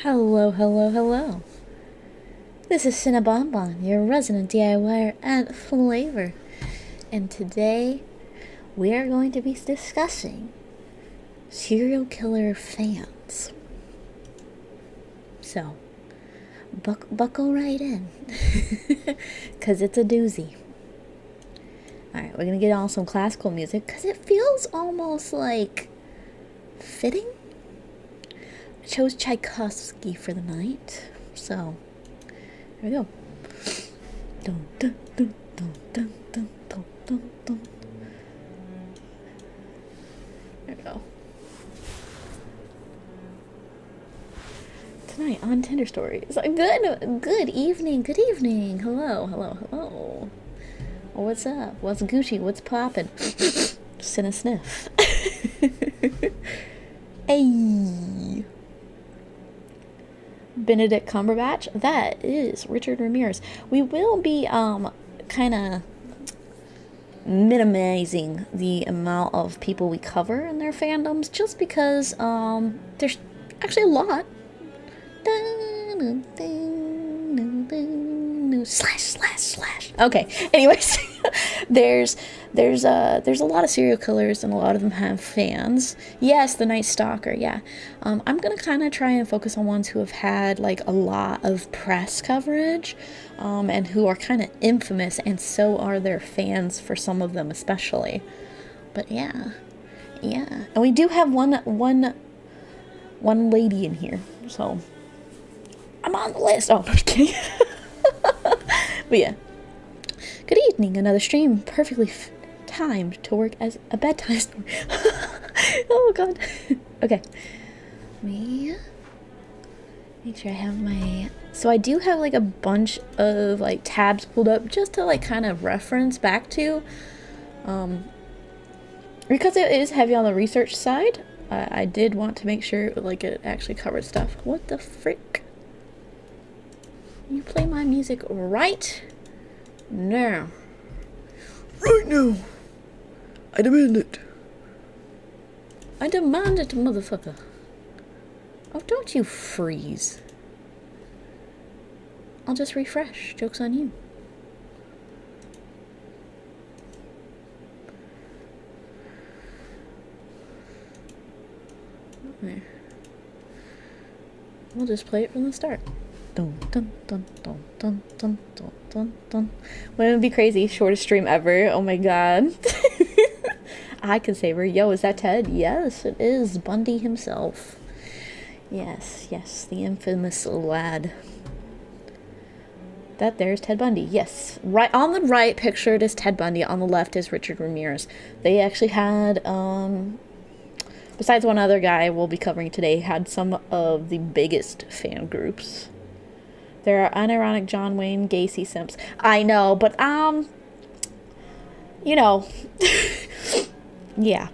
Hello, hello, hello. This is Sena your resident DIYer and flavor. And today we are going to be discussing serial killer fans. So, buckle right in, because it's a doozy. Alright, we're going to get on some classical music, because it feels almost like fitting. I chose Tchaikovsky for the night, so here we go. Dun, dun, dun, dun, dun, dun, dun, dun, dun. There we go. Tonight on Tinder Stories. Good evening, hello. What's up? What's Gucci? What's poppin'? Sena sniff. Hey. Benedict Cumberbatch. That is Richard Ramirez. We will be kind of minimizing the amount of people we cover in their fandoms, just because there's actually a lot. Slash. Okay. Anyways, there's a lot of serial killers, and a lot of them have fans. Yes, the Night Stalker. Yeah. I'm gonna kind of try and focus on ones who have had like a lot of press coverage, and who are kind of infamous, and so are their fans for some of them, especially. But yeah, and we do have one lady in here, so I'm on the list. Oh, I'm just kidding. But yeah. Good evening. Another stream perfectly timed to work as a bedtime story. Oh god. Okay. Me make sure I have my. So I do have like a bunch of like tabs pulled up just to like kind of reference back to. Because it is heavy on the research side. I did want to make sure like it actually covered stuff. What the frick? You play my music right now. Right now. I demand it. I demand it, motherfucker. Oh, don't you freeze. I'll just refresh. Joke's on you. Okay. We'll just play it from the start. Dun, dun, dun, dun, dun, dun, dun, dun, dun. Wouldn't it be crazy? Shortest stream ever. Oh my god. I can save her. Yo, is that Ted? Yes, it is. Bundy himself. Yes, the infamous lad. That there's Ted Bundy. Yes. Right on the right pictured is Ted Bundy. On the left is Richard Ramirez. They actually had, besides one other guy we'll be covering today, had some of the biggest fan groups. There are unironic John Wayne Gacy simps. I know, but you know, yeah.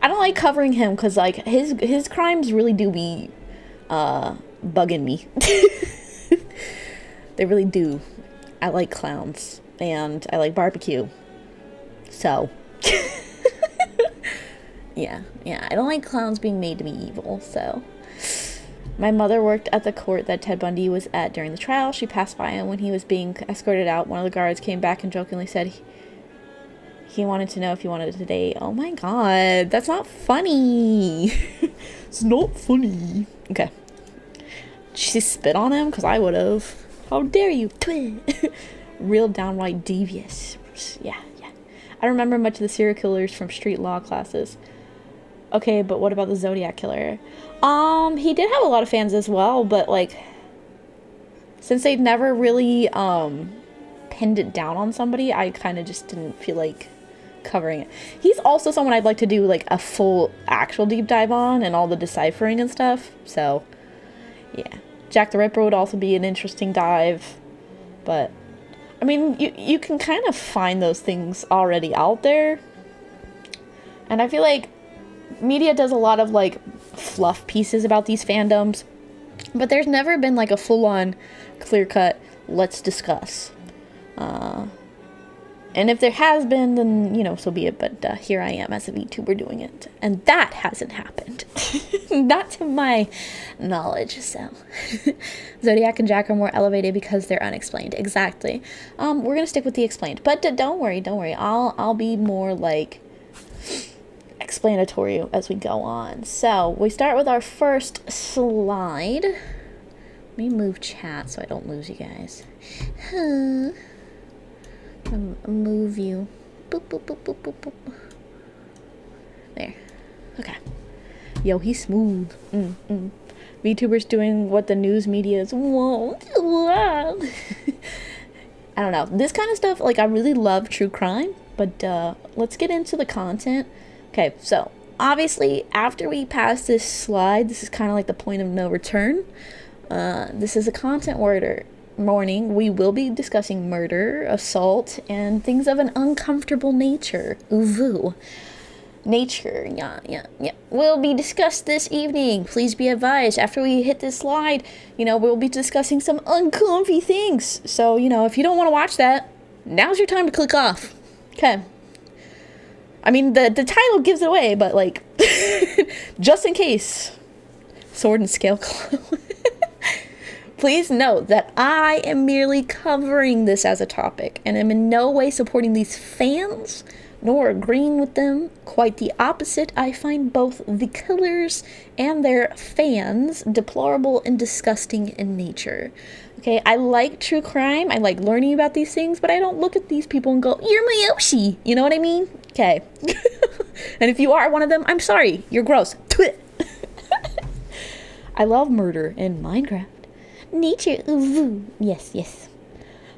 I don't like covering him because like his crimes really do be bugging me. They really do. I like clowns and I like barbecue. So yeah. I don't like clowns being made to be evil, so. My mother worked at the court that Ted Bundy was at during the trial. She passed by him when he was being escorted out. One of the guards came back and jokingly said he wanted to know if he wanted to date. Oh my god, that's not funny. It's not funny. Okay. She spit on him? Because I would have. How dare you? Real downright devious. Yeah. I don't remember much of the serial killers from street law classes. Okay, but what about the Zodiac Killer? He did have a lot of fans as well, but like, since they'd never really pinned it down on somebody, I kind of just didn't feel like covering it. He's also someone I'd like to do like a full actual deep dive on, and all the deciphering and stuff. So yeah, Jack the Ripper would also be an interesting dive, but I mean, you can kind of find those things already out there, and I feel like media does a lot of like fluff pieces about these fandoms, but there's never been like a full-on clear-cut let's discuss And if there has been, then, you know, so be it. But here I am as a VTuber doing it. And that hasn't happened. Not to my knowledge, so. Zodiac and Jack are more elevated because they're unexplained. Exactly. We're going to stick with the explained. But don't worry. I'll be more, like, explanatory as we go on. So, we start with our first slide. Let me move chat so I don't lose you guys. Move you. Boop, boop, boop, boop, boop, boop. There. Okay. Yo, he's smooth. VTubers doing what the news medias won't. I don't know. This kind of stuff, like, I really love true crime, but let's get into the content. Okay, so obviously after we pass this slide, this is kind of like the point of no return. This is a content warning. We will be discussing murder, assault, and things of an uncomfortable nature. Ooh, nature. Yeah. Will be discussed this evening. Please be advised. After we hit this slide, you know, we'll be discussing some uncomfy things. So, you know, if you don't want to watch that, now's your time to click off. Okay. I mean, the title gives it away, but, like, just in case. Sword and scale claw. Please note that I am merely covering this as a topic, and am in no way supporting these fans, nor agreeing with them. Quite the opposite. I find both the killers and their fans deplorable and disgusting in nature. Okay, I like true crime, I like learning about these things, but I don't look at these people and go, you're my oshi, you know what I mean? Okay. And if you are one of them, I'm sorry, you're gross. I love murder in Minecraft. Nature, ooh, yes.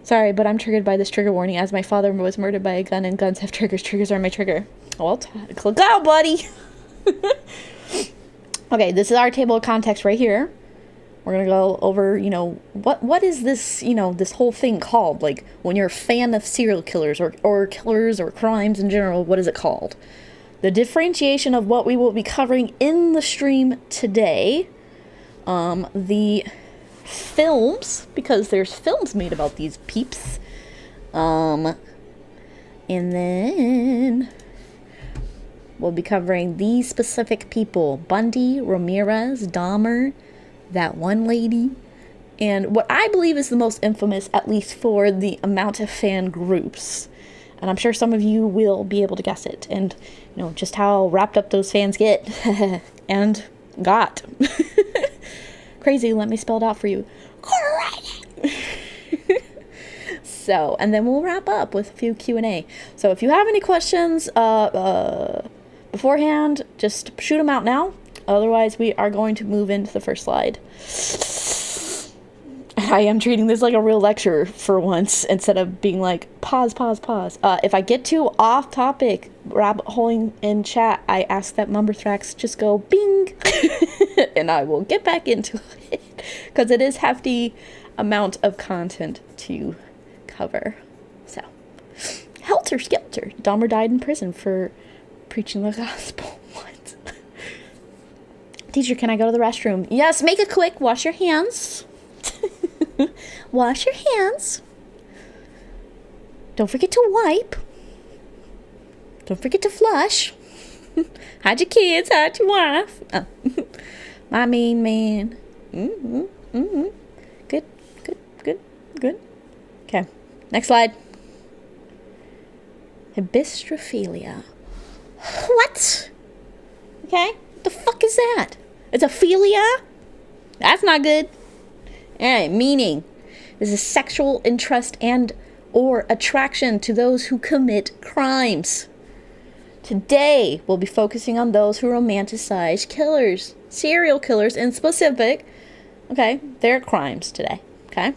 Sorry, but I'm triggered by this trigger warning, as my father was murdered by a gun, and guns have triggers. Triggers are my trigger. Well, click out, buddy. Okay, this is our table of context right here. We're gonna go over, you know, what is this, you know, this whole thing called? Like, when you're a fan of serial killers, or killers, or crimes in general, what is it called? The differentiation of what we will be covering in the stream today. The films, because there's films made about these peeps, and then we'll be covering these specific people: Bundy, Ramirez, Dahmer, that one lady, and what I believe is the most infamous, at least for the amount of fan groups, and I'm sure some of you will be able to guess it, and, you know, just how wrapped up those fans get and got. Crazy, let me spell it out for you. So, and then we'll wrap up with a few Q&A. So if you have any questions beforehand, just shoot them out now. Otherwise, we are going to move into the first slide. I am treating this like a real lecture for once, instead of being like, pause. If I get too off topic, rabbit holing in chat, I ask that Mumberthrax just go bing, and I will get back into it, because it is hefty amount of content to cover. So, helter skelter. Dahmer died in prison for preaching the gospel. What? Teacher, can I go to the restroom? Yes, make it quick. Wash your hands. Wash your hands. Don't forget to wipe. Don't forget to flush. Hide your kids, hide your wife. Oh. My mean man. Good. Okay, next slide. Hybristophilia. What? Okay, what the fuck is that? It's a philia? That's not good. Alright, meaning is a sexual interest and or attraction to those who commit crimes. Today, we'll be focusing on those who romanticize killers, serial killers in specific. Okay, their crimes today. Okay.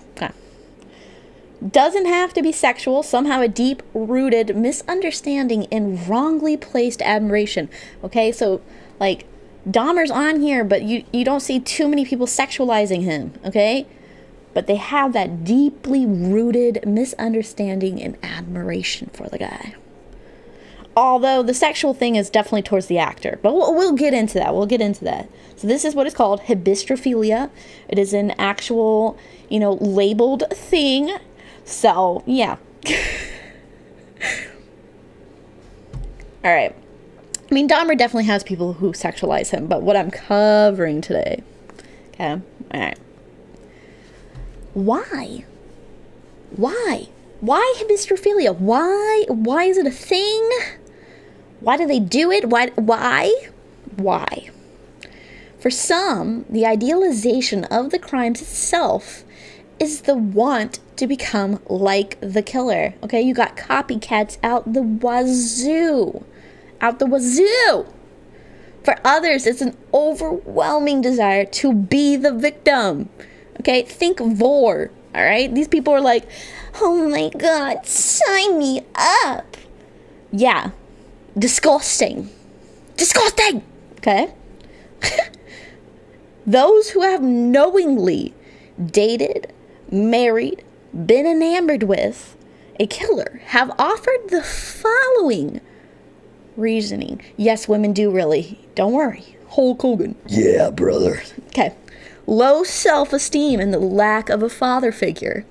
Doesn't have to be sexual, somehow a deep-rooted misunderstanding and wrongly placed admiration. Okay, so, like, Dahmer's on here, but you don't see too many people sexualizing him, okay? But they have that deeply rooted misunderstanding and admiration for the guy. Although the sexual thing is definitely towards the actor. But we'll get into that. So this is what it's called, hybristophilia. It is an actual, labeled thing. So, yeah. All right. I mean, Dahmer definitely has people who sexualize him, but what I'm covering today. Okay. All right. Why? Why hybristophilia? Why is it a thing? Why do they do it? Why? For some, the idealization of the crimes itself is the want to become like the killer. Okay, you got copycats out the wazoo. For others, it's an overwhelming desire to be the victim. Okay, think vor. All right, these people are like, oh my God, sign me up. Yeah, disgusting. Okay. Those who have knowingly dated, married, been enamored with a killer have offered the following reasoning. Yes, women do really. Don't worry. Hulk Hogan. Yeah, brother. Okay. Low self-esteem and the lack of a father figure.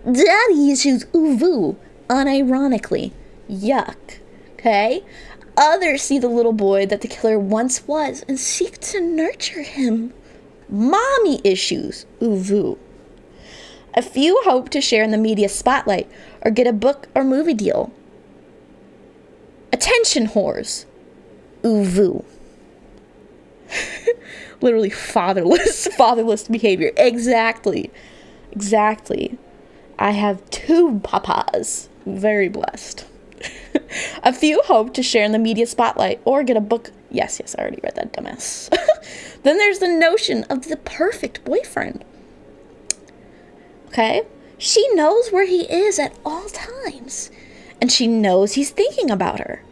Daddy issues, ooh, unironically. Yuck. Okay? Others see the little boy that the killer once was and seek to nurture him. Mommy issues, ooh. A few hope to share in the media spotlight or get a book or movie deal. Attention whores, ooh. Literally fatherless behavior. Exactly. I have 2 papas. Very blessed. A few hope to share in the media spotlight or get a book. Yes, I already read that, dumbass. Then there's the notion of the perfect boyfriend. Okay? She knows where he is at all times, and she knows he's thinking about her.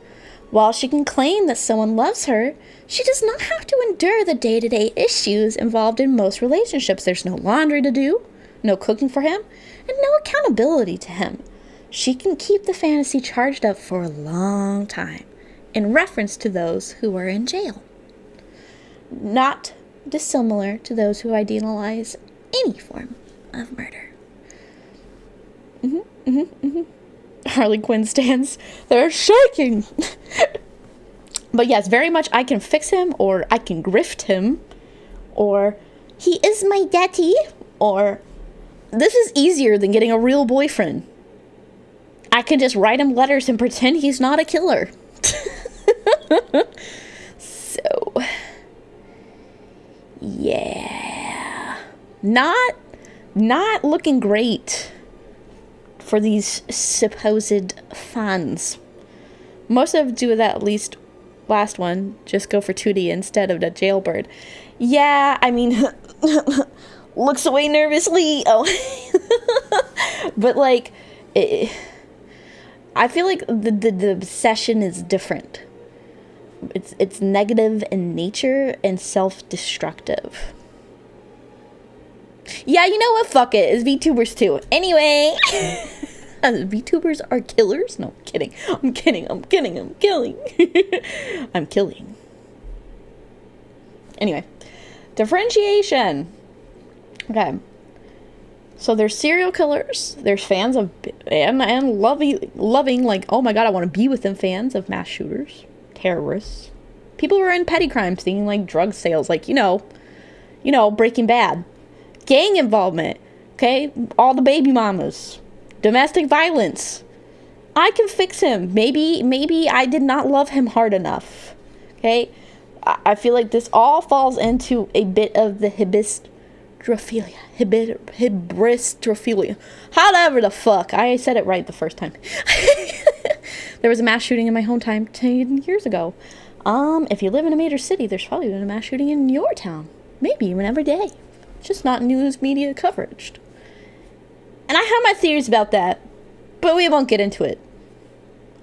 While she can claim that someone loves her, she does not have to endure the day-to-day issues involved in most relationships. There's no laundry to do, no cooking for him, and no accountability to him. She can keep the fantasy charged up for a long time, in reference to those who are in jail. Not dissimilar to those who idealize any form of murder. Harley Quinn stands. They're shaking. But yes, very much I can fix him, or I can grift him, or he is my daddy, or this is easier than getting a real boyfriend. I can just write him letters and pretend he's not a killer. So, yeah. Not looking great for these supposed fans. Most of them do that, at least last one, just go for 2D instead of the jailbird. Yeah, I mean, looks away nervously. Oh. But like, I feel like the obsession is different. It's negative in nature and self-destructive. Yeah, you know what? Fuck it. It's VTubers too. Anyway. VTubers are killers? No, I'm kidding. I'm killing. I'm killing. Anyway. Differentiation. Okay. So there's serial killers. There's fans of, and loving, like, oh my God, I want to be with them, fans of mass shooters, terrorists, people who are in petty crimes, thinking like drug sales, like, you know, Breaking Bad. Gang involvement, okay? All the baby mamas. Domestic violence. I can fix him. Maybe I did not love him hard enough, okay? I feel like this all falls into a bit of the hybristophilia. However the fuck. I said it right the first time. There was a mass shooting in my hometown 10 years ago. If you live in a major city, there's probably been a mass shooting in your town. Maybe even every day. Just not news media coverage. And I have my theories about that, but we won't get into it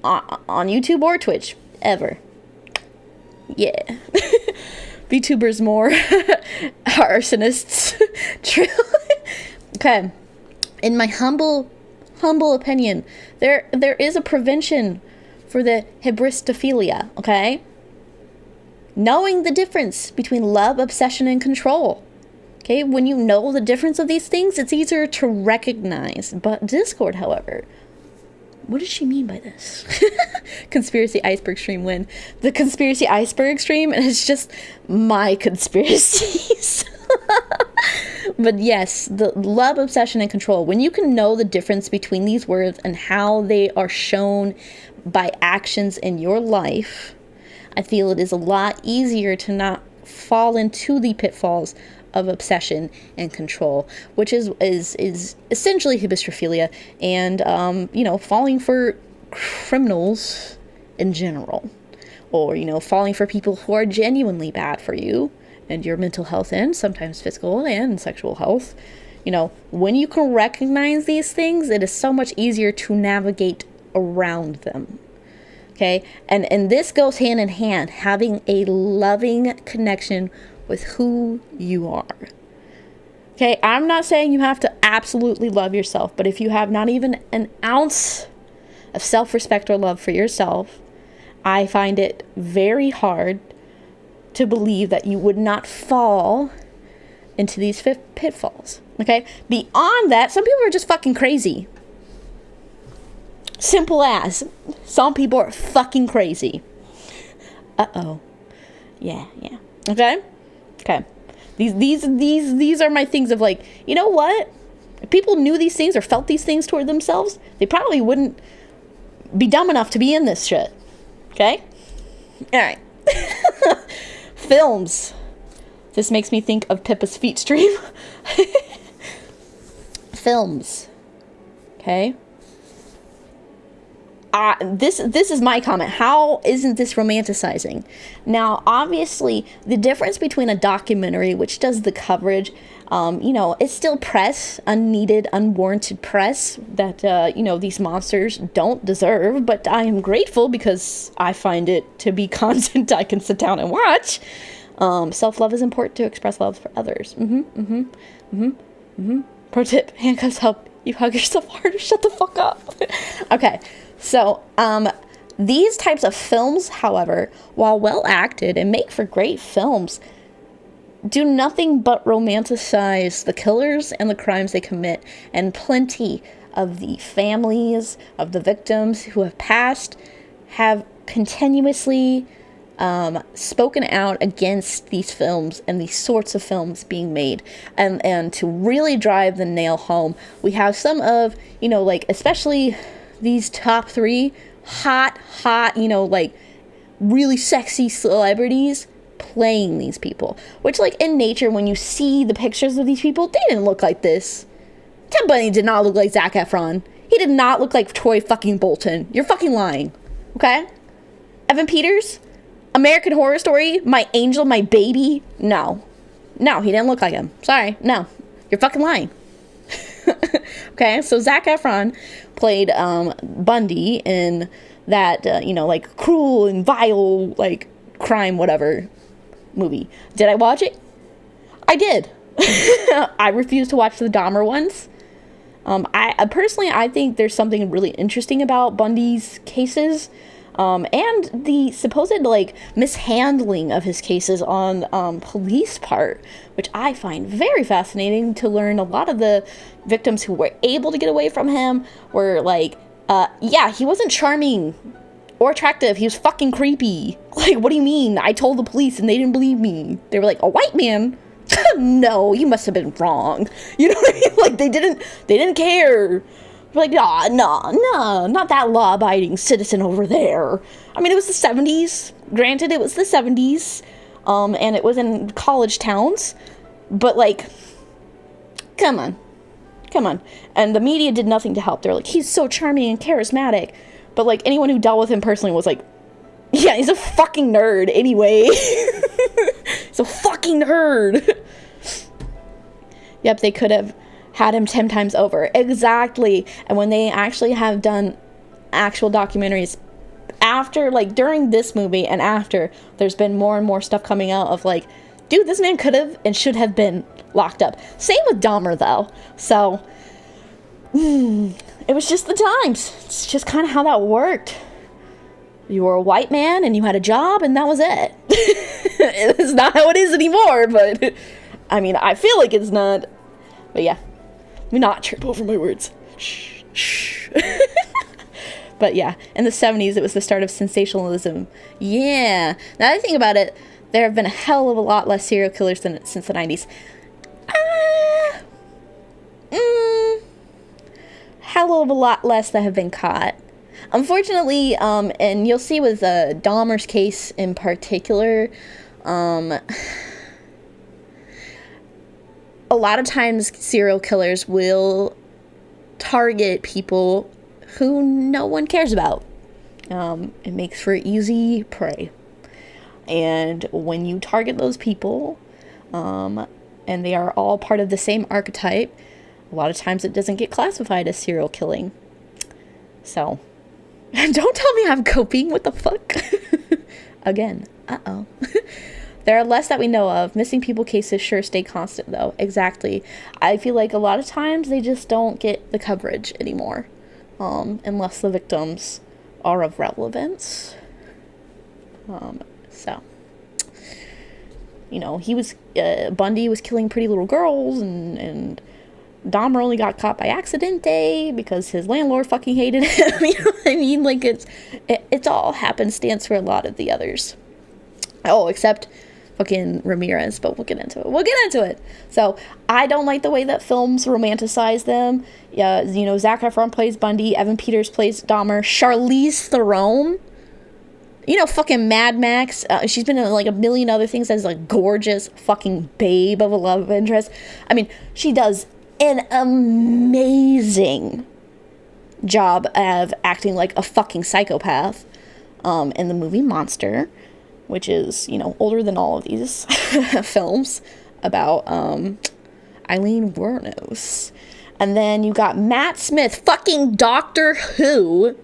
on YouTube or Twitch ever. Yeah. VTubers more arsonists. True. Okay. In my humble opinion, there is a prevention for the hybristophilia, okay? Knowing the difference between love, obsession, and control. Okay, when you know the difference of these things, it's easier to recognize. But Discord, however, What does she mean by this? Conspiracy iceberg stream win. The conspiracy iceberg stream, and it's just my conspiracies. But yes, the love, obsession, and control. When you can know the difference between these words and how they are shown by actions in your life, I feel it is a lot easier to not fall into the pitfalls of obsession and control, which is essentially hybristophilia and falling for criminals in general, or falling for people who are genuinely bad for you and your mental health and sometimes physical and sexual health. When you can recognize these things, it is so much easier to navigate around them. Okay, and this goes hand in hand, having a loving connection with who you are. Okay, I'm not saying you have to absolutely love yourself, but if you have not even an ounce of self-respect or love for yourself, I find it very hard to believe that you would not fall into these pitfalls. Okay, beyond that, some people are just fucking crazy. Simple as. Some people are fucking crazy. Uh-oh. Yeah. Okay? These are my things of like, you know what? If people knew these things or felt these things toward themselves, they probably wouldn't be dumb enough to be in this shit. Okay? Alright. Films. This makes me think of Pippa's feet stream. Films. Okay? This is my comment. How isn't this romanticizing? Now, obviously, the difference between a documentary, which does the coverage, it's still press, unneeded, unwarranted press that, these monsters don't deserve, but I am grateful because I find it to be content I can sit down and watch. Self-love is important to express love for others. Pro tip, handcuffs help you hug yourself harder. Shut the fuck up. Okay. So, these types of films, however, while well acted and make for great films, do nothing but romanticize the killers and the crimes they commit, and plenty of the families of the victims who have passed have continuously spoken out against these films and these sorts of films being made. And to really drive the nail home, we have some of, especially these top 3 hot, really sexy celebrities playing these people. Which, in nature, when you see the pictures of these people, they didn't look like this. Ted Bundy did not look like Zac Efron. He did not look like Troy fucking Bolton. You're fucking lying. Okay? Evan Peters? American Horror Story? My angel, my baby? No, he didn't look like him. Sorry. No. You're fucking lying. Okay, so Zac Efron played Bundy in that, cruel and vile, crime, whatever movie. Did I watch it? I did. I refuse to watch the Dahmer ones. I think there's something really interesting about Bundy's cases. And the supposed, mishandling of his cases on police part, which I find very fascinating to learn. A lot of the victims who were able to get away from him were he wasn't charming or attractive. He was fucking creepy. What do you mean? I told the police and they didn't believe me. They were like, a white man? No, you must have been wrong. You know what I mean? They didn't care. We're like, no, not that law-abiding citizen over there. I mean, it was the 70s. Granted, it was the 70s, and it was in college towns. But, come on. And the media did nothing to help. They're like, he's so charming and charismatic. But, anyone who dealt with him personally was like, yeah, he's a fucking nerd anyway. He's a fucking nerd. Yep, they could have had him 10 times over. Exactly. And when they actually have done actual documentaries after, during this movie and after, there's been more and more stuff coming out of dude, this man could have and should have been locked up. Same with Dahmer, though. So, it was just the times. It's just kind of how that worked. You were a white man and you had a job and that was it. It's not how it is anymore, but I feel like it's not. But yeah. Let me not trip over my words. Shh. But yeah, in the 70s, it was the start of sensationalism. Yeah. Now that I think about it, there have been a hell of a lot less serial killers since the 90s. Hell of a lot less that have been caught. Unfortunately, and you'll see with Dahmer's case in particular, a lot of times serial killers will target people who no one cares about. It makes for easy prey. And when you target those people, and they are all part of the same archetype, a lot of times it doesn't get classified as serial killing. So, don't tell me I'm coping. What the fuck? Again. Uh-oh. There are less that we know of. Missing people cases sure stay constant, though. Exactly. I feel like a lot of times they just don't get the coverage anymore. Unless the victims are of relevance. So, you know, Bundy was killing pretty little girls, and Dahmer only got caught by accident because his landlord fucking hated him. You know what I mean? Like, it's all happenstance for a lot of the others. Oh, except fucking Ramirez, but we'll get into it. So, I don't like the way that films romanticize them. Yeah, you know, Zac Efron plays Bundy, Evan Peters plays Dahmer, Charlize Theron, you know, fucking Mad Max. She's been in like a million other things as like gorgeous fucking babe of a love interest. I mean, she does an amazing job of acting like a fucking psychopath in the movie Monster, which is, you know, older than all of these films about Eileen Wuornos. And then you got Matt Smith, fucking Doctor Who,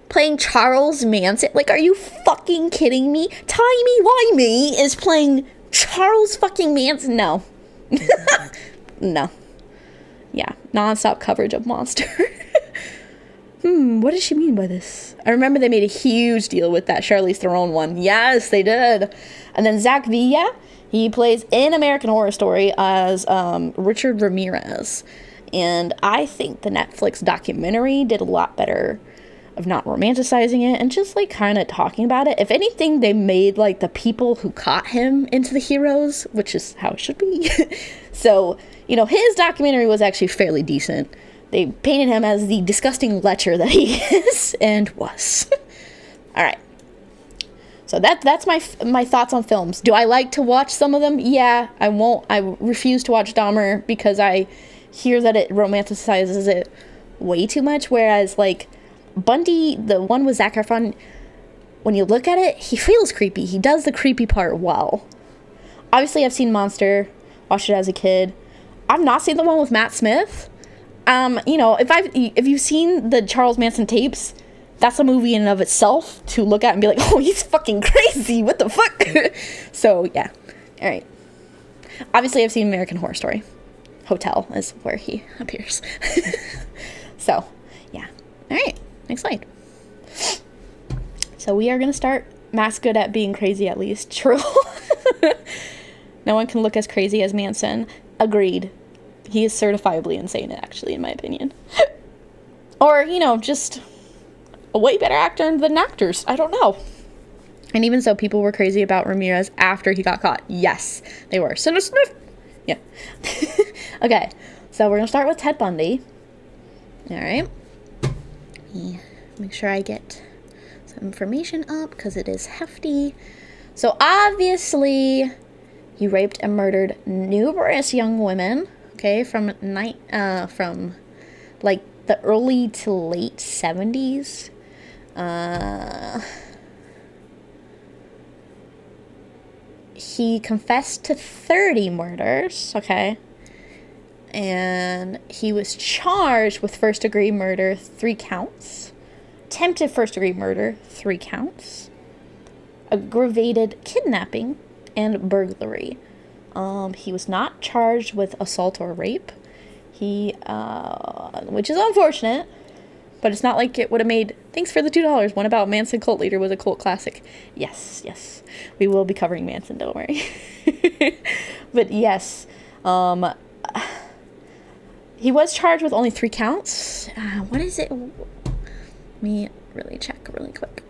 playing Charles Manson. Like, are you fucking kidding me? Timey-wimey is playing Charles fucking Manson. No. No. Yeah, non-stop coverage of Monster. What does she mean by this? I remember they made a huge deal with that Charlize Theron one. Yes, they did. And then Zach Villa, he plays in American Horror Story as Richard Ramirez. And I think the Netflix documentary did a lot better of not romanticizing it and just like kind of talking about it. If anything, they made like the people who caught him into the heroes, which is how it should be. So, you know, his documentary was actually fairly decent. They painted him as the disgusting lecher that he is and was. All right. So that's my thoughts on films. Do I like to watch some of them? Yeah, I won't. I refuse to watch Dahmer because I hear that it romanticizes it way too much. Whereas like Bundy, the one with Zac Efron, when you look at it, he feels creepy. He does the creepy part well. Obviously, I've seen Monster, watched it as a kid. I've not seen the one with Matt Smith. You know, if you've seen the Charles Manson tapes, that's a movie in and of itself to look at and be like, oh, he's fucking crazy. What the fuck? So, yeah. All right. Obviously, I've seen American Horror Story. Hotel is where he appears. So, yeah. All right. Next slide. So, we are going to start. Matt's good at being crazy, at least. True. No one can look as crazy as Manson. Agreed. He is certifiably insane, actually, in my opinion. Or, you know, just a way better actor than actors. I don't know. And even so, people were crazy about Ramirez after he got caught. Yes, they were. Sena Smith. Yeah. Okay, so we're going to start with Ted Bundy. All right. Let me make sure I get some information up because it is hefty. So, obviously, he raped and murdered numerous young women. Okay, from like the early to late 70s. He confessed to 30 murders, okay? And he was charged with first-degree murder, 3 counts. Attempted first-degree murder, 3 counts. Aggravated kidnapping and burglary. He was not charged with assault or rape. Which is unfortunate, but it's not like it would have made, thanks for the $2, one about Manson Cult Leader was a cult classic. Yes, we will be covering Manson, don't worry. But yes, he was charged with only 3 counts. What is it? really check really quick.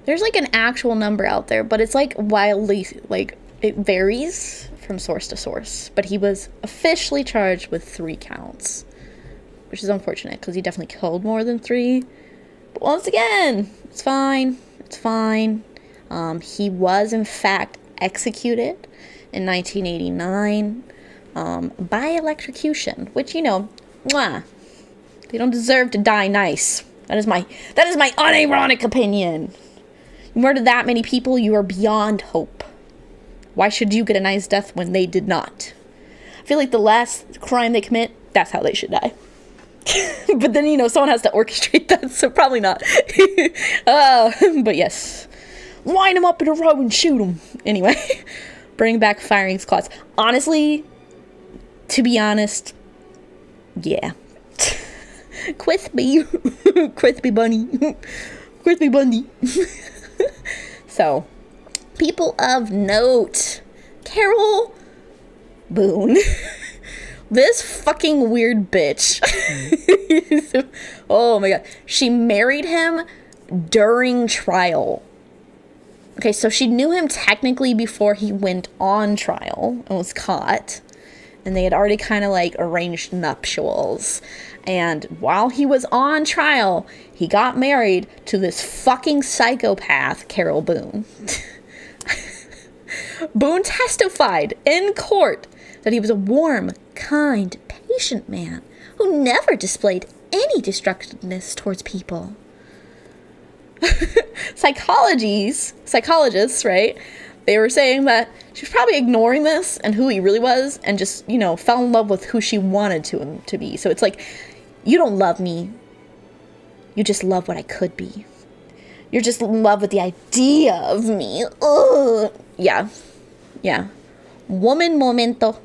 There's like an actual number out there, but it's like wildly, like, it varies from source to source. But he was officially charged with 3 counts, which is unfortunate because he definitely killed more than 3. But once again, it's fine. It's fine. He was, in fact, executed in 1989 by electrocution, which, you know, mwah, they don't deserve to die nice. That is my unironic opinion. You murdered that many people, you are beyond hope. Why should you get a nice death when they did not? I feel like the last crime they commit, that's how they should die. But then, you know, someone has to orchestrate that, so probably not. But yes. Line them up in a row and shoot them. Anyway, bring back firing squads. Honestly, to be honest, yeah. Crispy. Crispy bunny. Crispy Bundy. So, people of note. Carol Boone. This fucking weird bitch. Oh my god. She married him during trial. Okay, so she knew him technically before he went on trial and was caught. And they had already kind of like arranged nuptials. And while he was on trial, he got married to this fucking psychopath, Carol Boone. Boone testified in court that he was a warm, kind, patient man who never displayed any destructiveness towards people. Psychologists, right? They were saying that she was probably ignoring this and who he really was and just, you know, fell in love with who she wanted him to be. So it's like, you don't love me. You just love what I could be. You're just in love with the idea of me. Ugh. Yeah. Woman momento.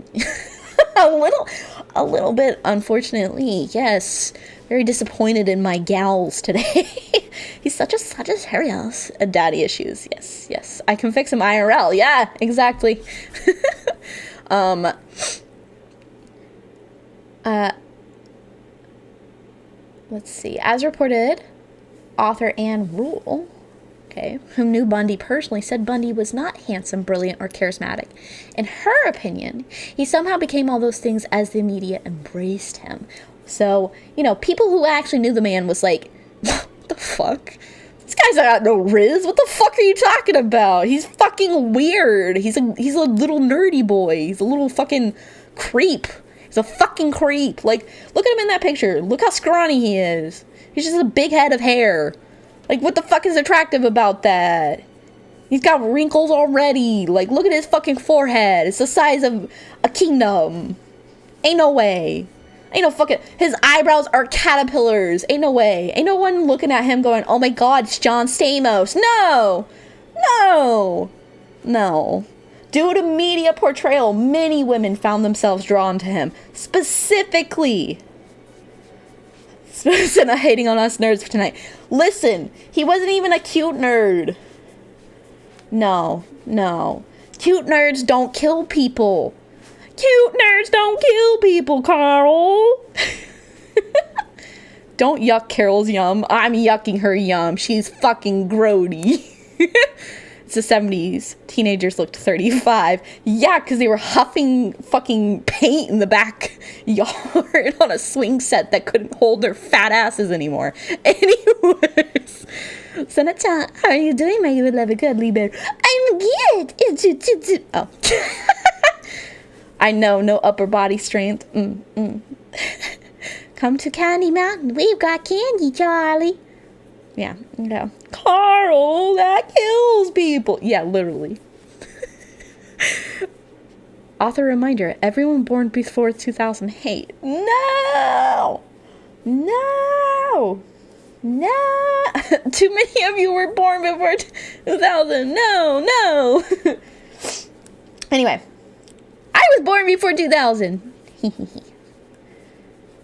a little bit, unfortunately. Yes. Very disappointed in my gals today. He's such a Sagittarius. Daddy issues. Yes. I can fix him IRL. Yeah, exactly. Let's see. As reported, author Anne Rule, who knew Bundy personally, said Bundy was not handsome, brilliant, or charismatic. In her opinion, he somehow became all those things as the media embraced him. So, you know, people who actually knew the man was like, what the fuck? This guy's got no riz. What the fuck are you talking about? He's fucking weird. He's a little nerdy boy. He's a little fucking creep. He's a fucking creep. Like, look at him in that picture. Look how scrawny he is. He's just a big head of hair. Like, what the fuck is attractive about that? He's got wrinkles already. Like, look at his fucking forehead. It's the size of a kingdom. Ain't no way. Ain't no fucking... His eyebrows are caterpillars. Ain't no way. Ain't no one looking at him going, oh my god, it's John Stamos. No. Due to media portrayal, many women found themselves drawn to him. Specifically... Sena hating on us nerds for tonight. Listen, he wasn't even a cute nerd. No. Cute nerds don't kill people. Cute nerds don't kill people, Carl. Don't yuck Carol's yum. I'm yucking her yum. She's fucking grody. It's the 70s. Teenagers looked 35. Yeah, because they were huffing fucking paint in the backyard on a swing set that couldn't hold their fat asses anymore. Anyways. Sena, how are you doing, my beloved cuddly bear? I'm good. Oh. I know, no upper body strength. Come to Candy Mountain. We've got candy, Charlie. Yeah. Carl, that kills people. Yeah, literally. Author reminder, everyone born before 2008. No! Too many of you were born before 2000. No. Anyway, I was born before 2000.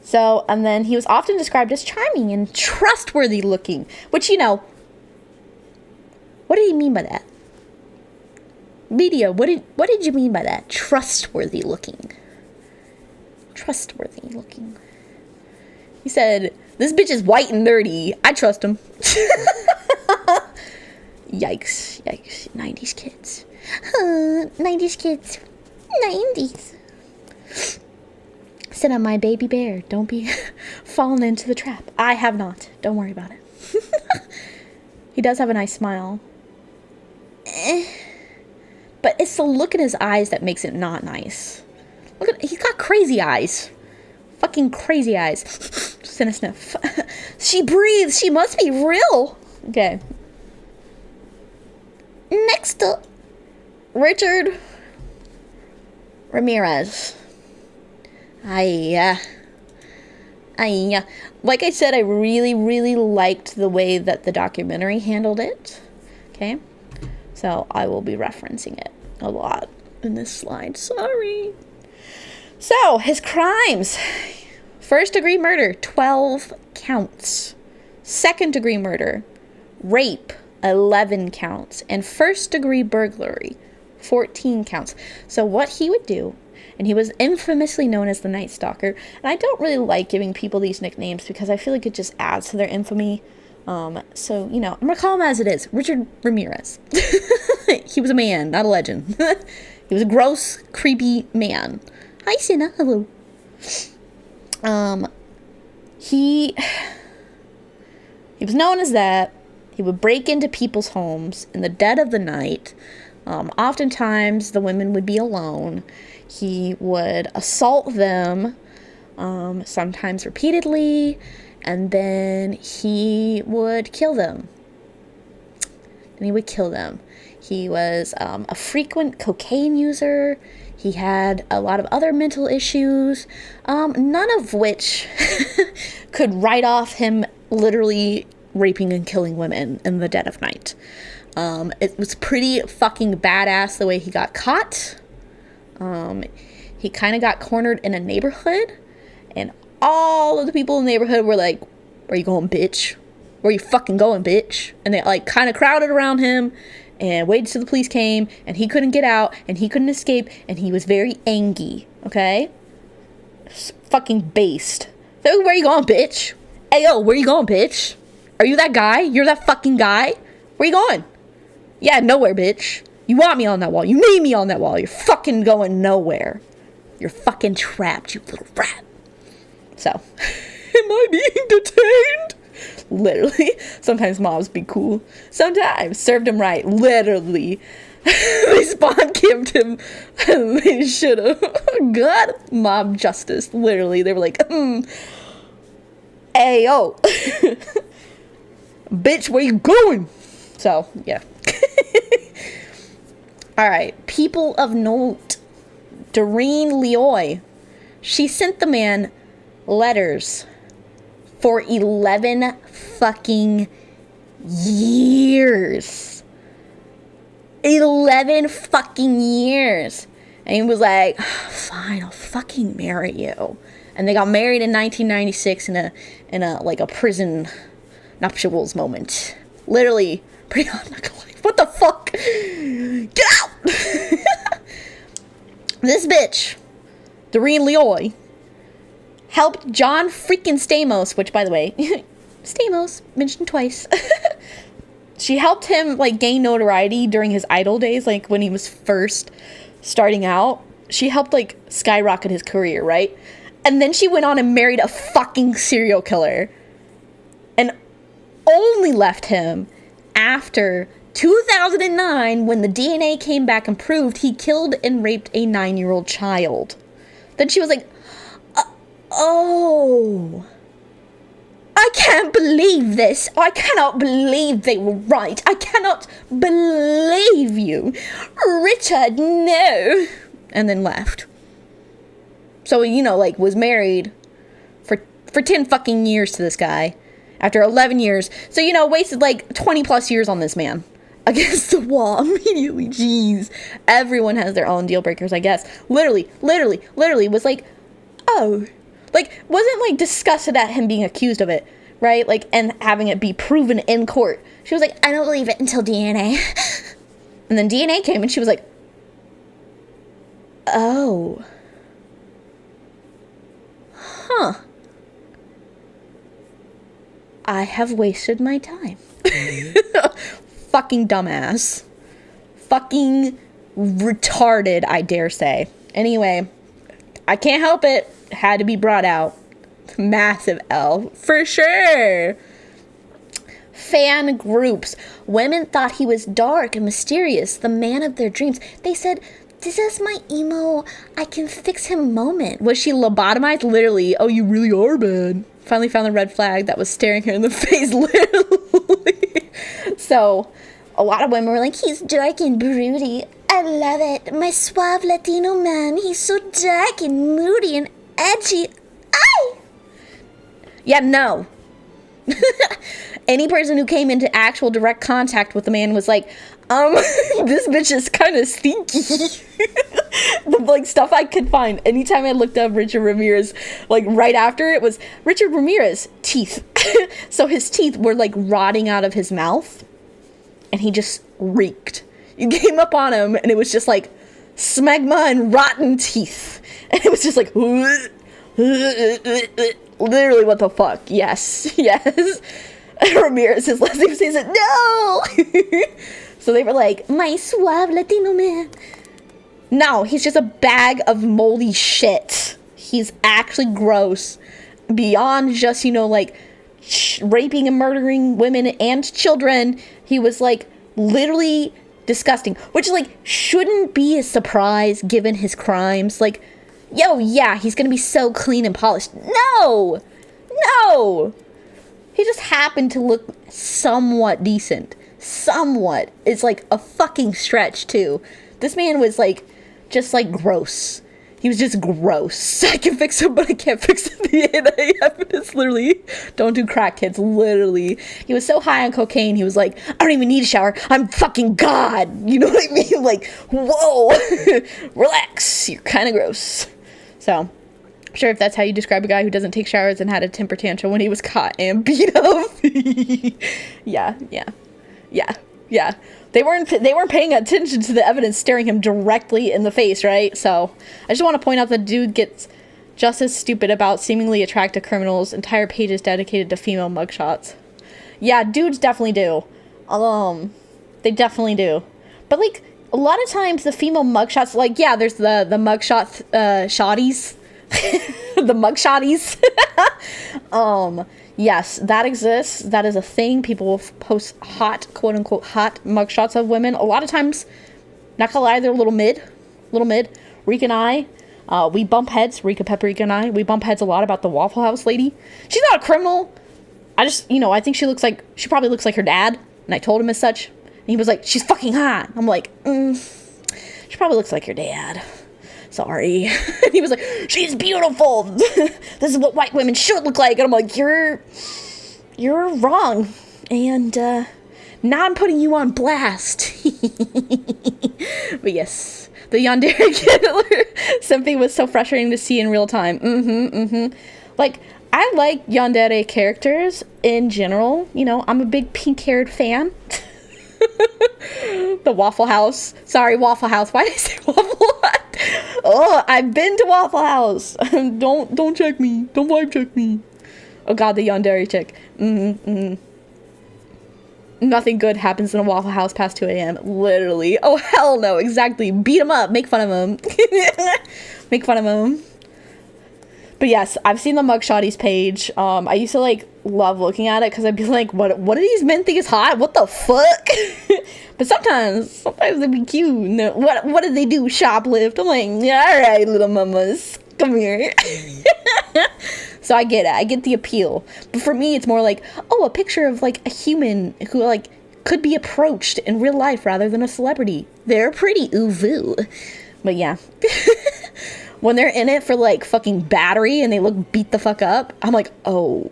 So, and then he was often described as charming and trustworthy looking, which, you know, what did he mean by that? Media, what did you mean by that? Trustworthy looking. trustworthy looking. He said, this bitch is white and dirty. I trust him. Yikes. 90s kids. 90s kids. 90s. Sit on my baby bear. Don't be falling into the trap. I have not. Don't worry about it. He does have a nice smile. But it's the look in his eyes that makes it not nice. Look at, he's got crazy eyes. Fucking crazy eyes. Sena sniff. She breathes. She must be real. Okay. Next up, Richard Ramirez. Like I said, I really liked the way that the documentary handled it. Okay. So I will be referencing it a lot in this slide. Sorry. So, his crimes. First-degree murder, 12 counts. Second-degree murder, rape, 11 counts. And first-degree burglary, 14 counts. So what he would do, and he was infamously known as the Night Stalker, and I don't really like giving people these nicknames because I feel like it just adds to their infamy. So, you know, I'm gonna call him as it is. Richard Ramirez. He was a man, not a legend. He was a gross, creepy man. Hi, Sena. Hello. He was known as that. He would break into people's homes in the dead of the night. Oftentimes, the women would be alone. He would assault them, sometimes repeatedly, and then he would kill them. He was a frequent cocaine user. He had a lot of other mental issues, none of which could write off him literally raping and killing women in the dead of night. It was pretty fucking badass the way he got caught. He kind of got cornered in a neighborhood, and all of the people in the neighborhood were like, where you going, bitch? Where you fucking going, bitch? And they like kind of crowded around him and waited till the police came, and he couldn't get out, and he couldn't escape, and he was very angry, okay? Fucking based. So, where you going, bitch? Hey, yo, where you going, bitch? Are you that guy? You're that fucking guy? Where you going? Yeah, nowhere, bitch. You want me on that wall. You need me on that wall. You're fucking going nowhere. You're fucking trapped, you little rat. So, am I being detained? Literally. Sometimes mobs be cool. Sometimes. Served him right. Literally. They spawn camped him. They should have. God. Mob justice. Literally. They were like, hey, yo. Bitch, where you going? So, yeah. Alright. People of note. Doreen Leoy. She sent the man letters for 11 fucking years. 11 fucking years. And he was like, fine, I'll fucking marry you. And they got married in 1996 in a like a prison nuptials moment. Literally, pretty hot knuckle life. What the fuck? Get out! This bitch, Doreen Leoy, helped John freaking Stamos, which, by the way, Stamos, mentioned twice. She helped him, like, gain notoriety during his idol days, like, when he was first starting out. She helped, like, skyrocket his career, right? And then she went on and married a fucking serial killer. And only left him after 2009, when the DNA came back and proved he killed and raped a 9-year-old child. Then she was like, oh, I can't believe this. I cannot believe they were right. I cannot believe you. Richard, no. And then left. So, you know, like, was married for 10 fucking years to this guy. After 11 years. So, you know, wasted like 20 plus years on this man. Against the wall immediately. Jeez. Everyone has their own deal breakers, I guess. Literally was like, oh. Like, wasn't like disgusted at him being accused of it, right? Like, and having it be proven in court. She was like, I don't believe it until DNA. And then DNA came and she was like, oh. I have wasted my time. Fucking dumbass. Fucking retarded, I dare say. Anyway, I can't help it. Had to be brought out. Massive L. For sure. Fan groups. Women thought he was dark and mysterious, the man of their dreams. They said, this is my emo, I can fix him moment. Was she lobotomized? Literally. Oh, you really are bad. Finally found the red flag that was staring her in the face, literally. So, a lot of women were like, he's dark and broody. I love it. My suave Latino man, he's so dark and moody and edgy. Ay! Yeah, no. Any person who came into actual direct contact with the man was like, this bitch is kind of stinky. The like stuff I could find. Anytime I looked up Richard Ramirez, like right after it was Richard Ramirez teeth. So his teeth were like rotting out of his mouth, and he just reeked. You came up on him, and it was just like smegma and rotten teeth, and it was just like literally what the fuck. Yes. Ramirez's last name says it. No. So they were like, my suave Latino man. No, he's just a bag of moldy shit. He's actually gross. Beyond just, like, raping and murdering women and children. He was, like, literally disgusting. Which, like, shouldn't be a surprise given his crimes. Like, yo, yeah, he's gonna be so clean and polished. No! He just happened to look somewhat decent. Somewhat. It's like a fucking stretch, too. This man was, like, just, like, gross. He was just gross. I can fix him, but I can't fix the NAF. It's literally, don't do crack, kids. Literally. He was so high on cocaine, he was like, I don't even need a shower. I'm fucking God. You know what I mean? Like, whoa. Relax. You're kind of gross. So, sure, if that's how you describe a guy who doesn't take showers and had a temper tantrum when he was caught and beat up. Yeah. They weren't paying attention to the evidence staring him directly in the face, right? So, I just want to point out that dude gets just as stupid about seemingly attractive criminals. Entire pages dedicated to female mugshots. Yeah, dudes definitely do. They definitely do. But, like, a lot of times the female mugshots, like, yeah, there's the mugshot shotties. The mugshotties. Yes, that exists. That is a thing. People will post hot, quote unquote, hot mugshots of women. A lot of times, not gonna lie, they're a little mid. Rika and I, we bump heads. Rika and I, we bump heads a lot about the Waffle House lady. She's not a criminal. I just, I think she probably looks like her dad. And I told him as such. And he was like, she's fucking hot. I'm like, she probably looks like your dad. Sorry. And he was like, she's beautiful. This is what white women should look like. And I'm like, you're wrong. And now I'm putting you on blast. But yes, the yandere killer something was so frustrating to see in real time. Like, I like yandere characters in general. I'm a big pink-haired fan. The Waffle House. Sorry, Waffle House. Why did I say Waffle House? Oh, I've been to Waffle House. Don't check me. Don't vibe check me. Oh god, the yandere chick. Nothing good happens in a Waffle House past 2 a.m. Literally. Oh, hell no. Exactly. Beat him up. Make fun of him. Make fun of him. But yes, I've seen the Mugshotties page. I used to, love looking at it because I'd be like, what do these men think is hot? What the fuck? But sometimes they'd be cute. What did they do? Shoplift? I'm like, yeah, all right, little mamas. Come here. So I get it. I get the appeal. But for me, it's more like, a picture of, a human who, could be approached in real life rather than a celebrity. They're pretty ooh-voo. But yeah. When they're in it for, fucking battery and they look beat the fuck up, I'm like, oh,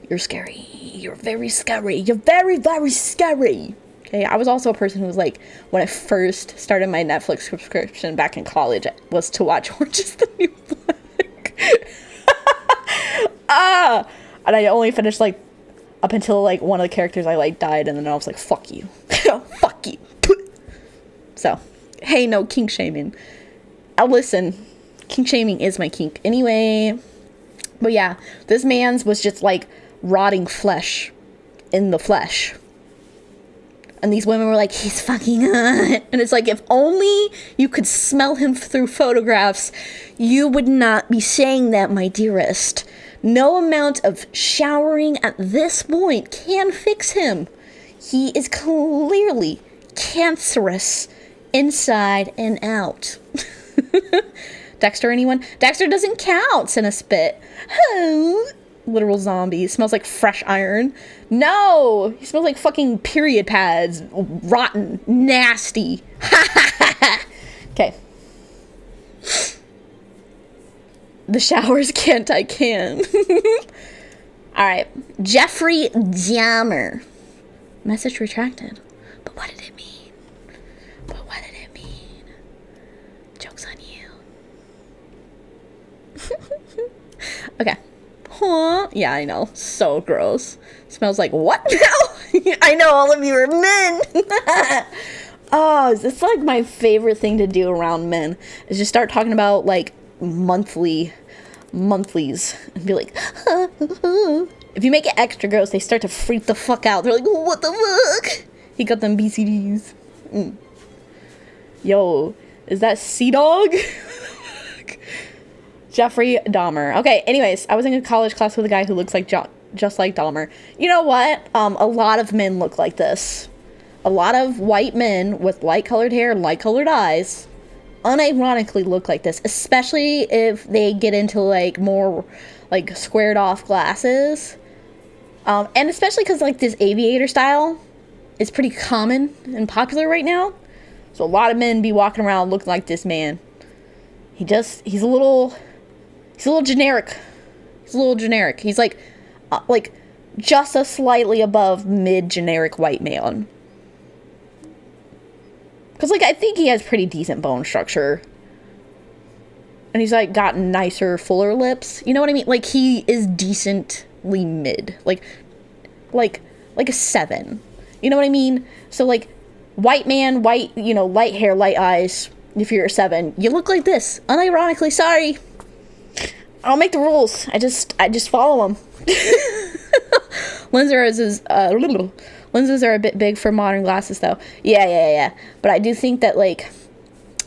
you're scary. You're very scary. You're very, very scary. Okay, I was also a person who was when I first started my Netflix subscription back in college, was to watch Orange is the New Black. And I only finished, up until, one of the characters I died, and then I was like, fuck you. Fuck you. So, hey, no kink shaming. Listen, kink shaming is my kink. Anyway, But yeah, this man's was just like rotting flesh in the flesh. And these women were like, he's fucking hot. And it's like, if only you could smell him through photographs, you would not be saying that, my dearest. No amount of showering at this point can fix him. He is clearly cancerous inside and out. Dexter, anyone? Dexter doesn't count in a spit. Literal zombie. Smells like fresh iron. No! He smells like fucking period pads. Rotten. Nasty. Okay. The showers can't, I can. Alright. Jeffrey Dahmer. Message retracted. But what did it mean? Joke's on you. Okay. Huh? Yeah, I know. So gross. Smells like what now? I know all of you are men. Oh, it's like my favorite thing to do around men is just start talking about like monthlies and be like, if you make it extra gross, they start to freak the fuck out. They're like, what the fuck? He got them BCDs. Yo, is that Sea Dog? Jeffrey Dahmer. Okay, anyways, I was in a college class with a guy who looks like just like Dahmer. You know what? A lot of men look like this. A lot of white men with light-colored hair and light-colored eyes unironically look like this, especially if they get into like more like squared off glasses. And especially because like this aviator style is pretty common and popular right now. So a lot of men be walking around looking like this man. He's a little generic. He's like just a slightly above mid-generic white man. Because, like, I think he has pretty decent bone structure. And he's, like, got nicer, fuller lips. You know what I mean? Like, he is decently mid. Like a 7. You know what I mean? So, like, white man, light hair, light eyes. If you're a 7, you look like this. Unironically, sorry. I don't make the rules. I just follow them. Lenses are a bit big for modern glasses, though. Yeah. But I do think that, like,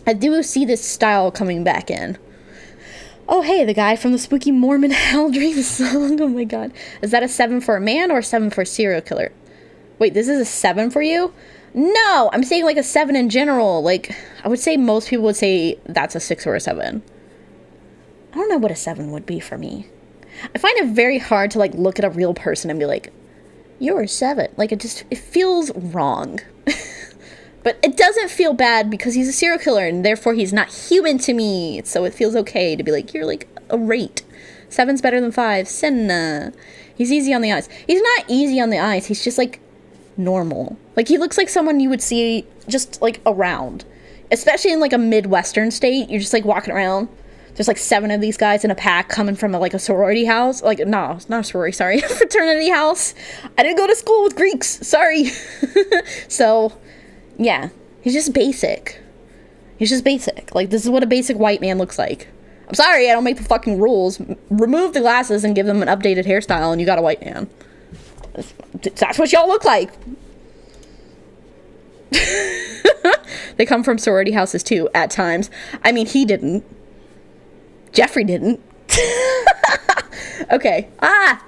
I do see this style coming back in. Oh, hey, the guy from the Spooky Mormon Hell Dreams song. Oh, my God. Is that a 7 for a man or a 7 for a serial killer? Wait, this is a 7 for you? No, I'm saying, like, a 7 in general. Like, I would say most people would say that's a 6 or a 7. I don't know what a 7 would be for me. I find it very hard to, like, look at a real person and be like, you're a 7. Like, it feels wrong. But it doesn't feel bad because he's a serial killer and therefore he's not human to me. So it feels okay to be like, you're like a rate. 7's better than 5. Sena. He's easy on the eyes. He's not easy on the eyes. He's just like normal. Like, he looks like someone you would see just like around. Especially in like a Midwestern state. You're just like walking around. There's like 7 of these guys in a pack coming from like a sorority house. Like, no, it's not a sorority, sorry. Fraternity house. I didn't go to school with Greeks. Sorry. So, yeah. He's just basic. Like, this is what a basic white man looks like. I'm sorry, I don't make the fucking rules. Remove the glasses and give them an updated hairstyle and you got a white man. That's what y'all look like. They come from sorority houses too, at times. I mean, he didn't. Jeffrey didn't. Okay.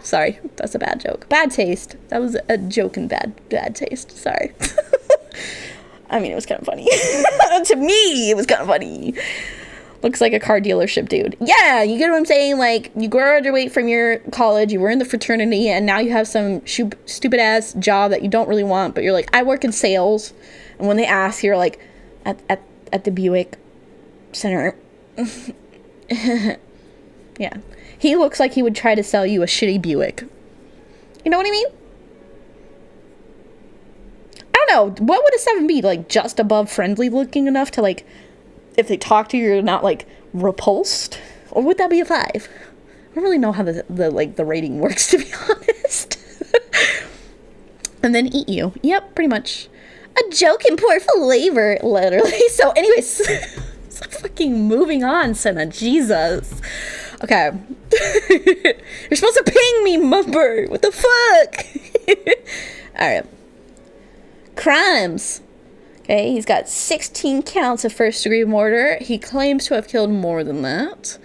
Sorry. That's a bad joke. Bad taste. That was a joke in bad taste. Sorry. I mean, it was kind of funny. To me, it was kind of funny. Looks like a car dealership dude. Yeah, you get what I'm saying? Like, you graduate from your college, you were in the fraternity, and now you have some stupid-ass job that you don't really want, but you're like, I work in sales. And when they ask, you're like, at the Buick Center. Yeah. He looks like he would try to sell you a shitty Buick. You know what I mean? I don't know. What would a 7 be? Like, just above friendly looking enough to, like, if they talk to you, you're not, like, repulsed? Or would that be a 5? I don't really know how the rating works, to be honest. And then eat you. Yep, pretty much. A joke in poor flavor, literally. So, anyways... Fucking moving on, Sena. Jesus. Okay. You're supposed to ping me, Mumber. What the fuck? Alright. Crimes. Okay, he's got 16 counts of first-degree murder. He claims to have killed more than that.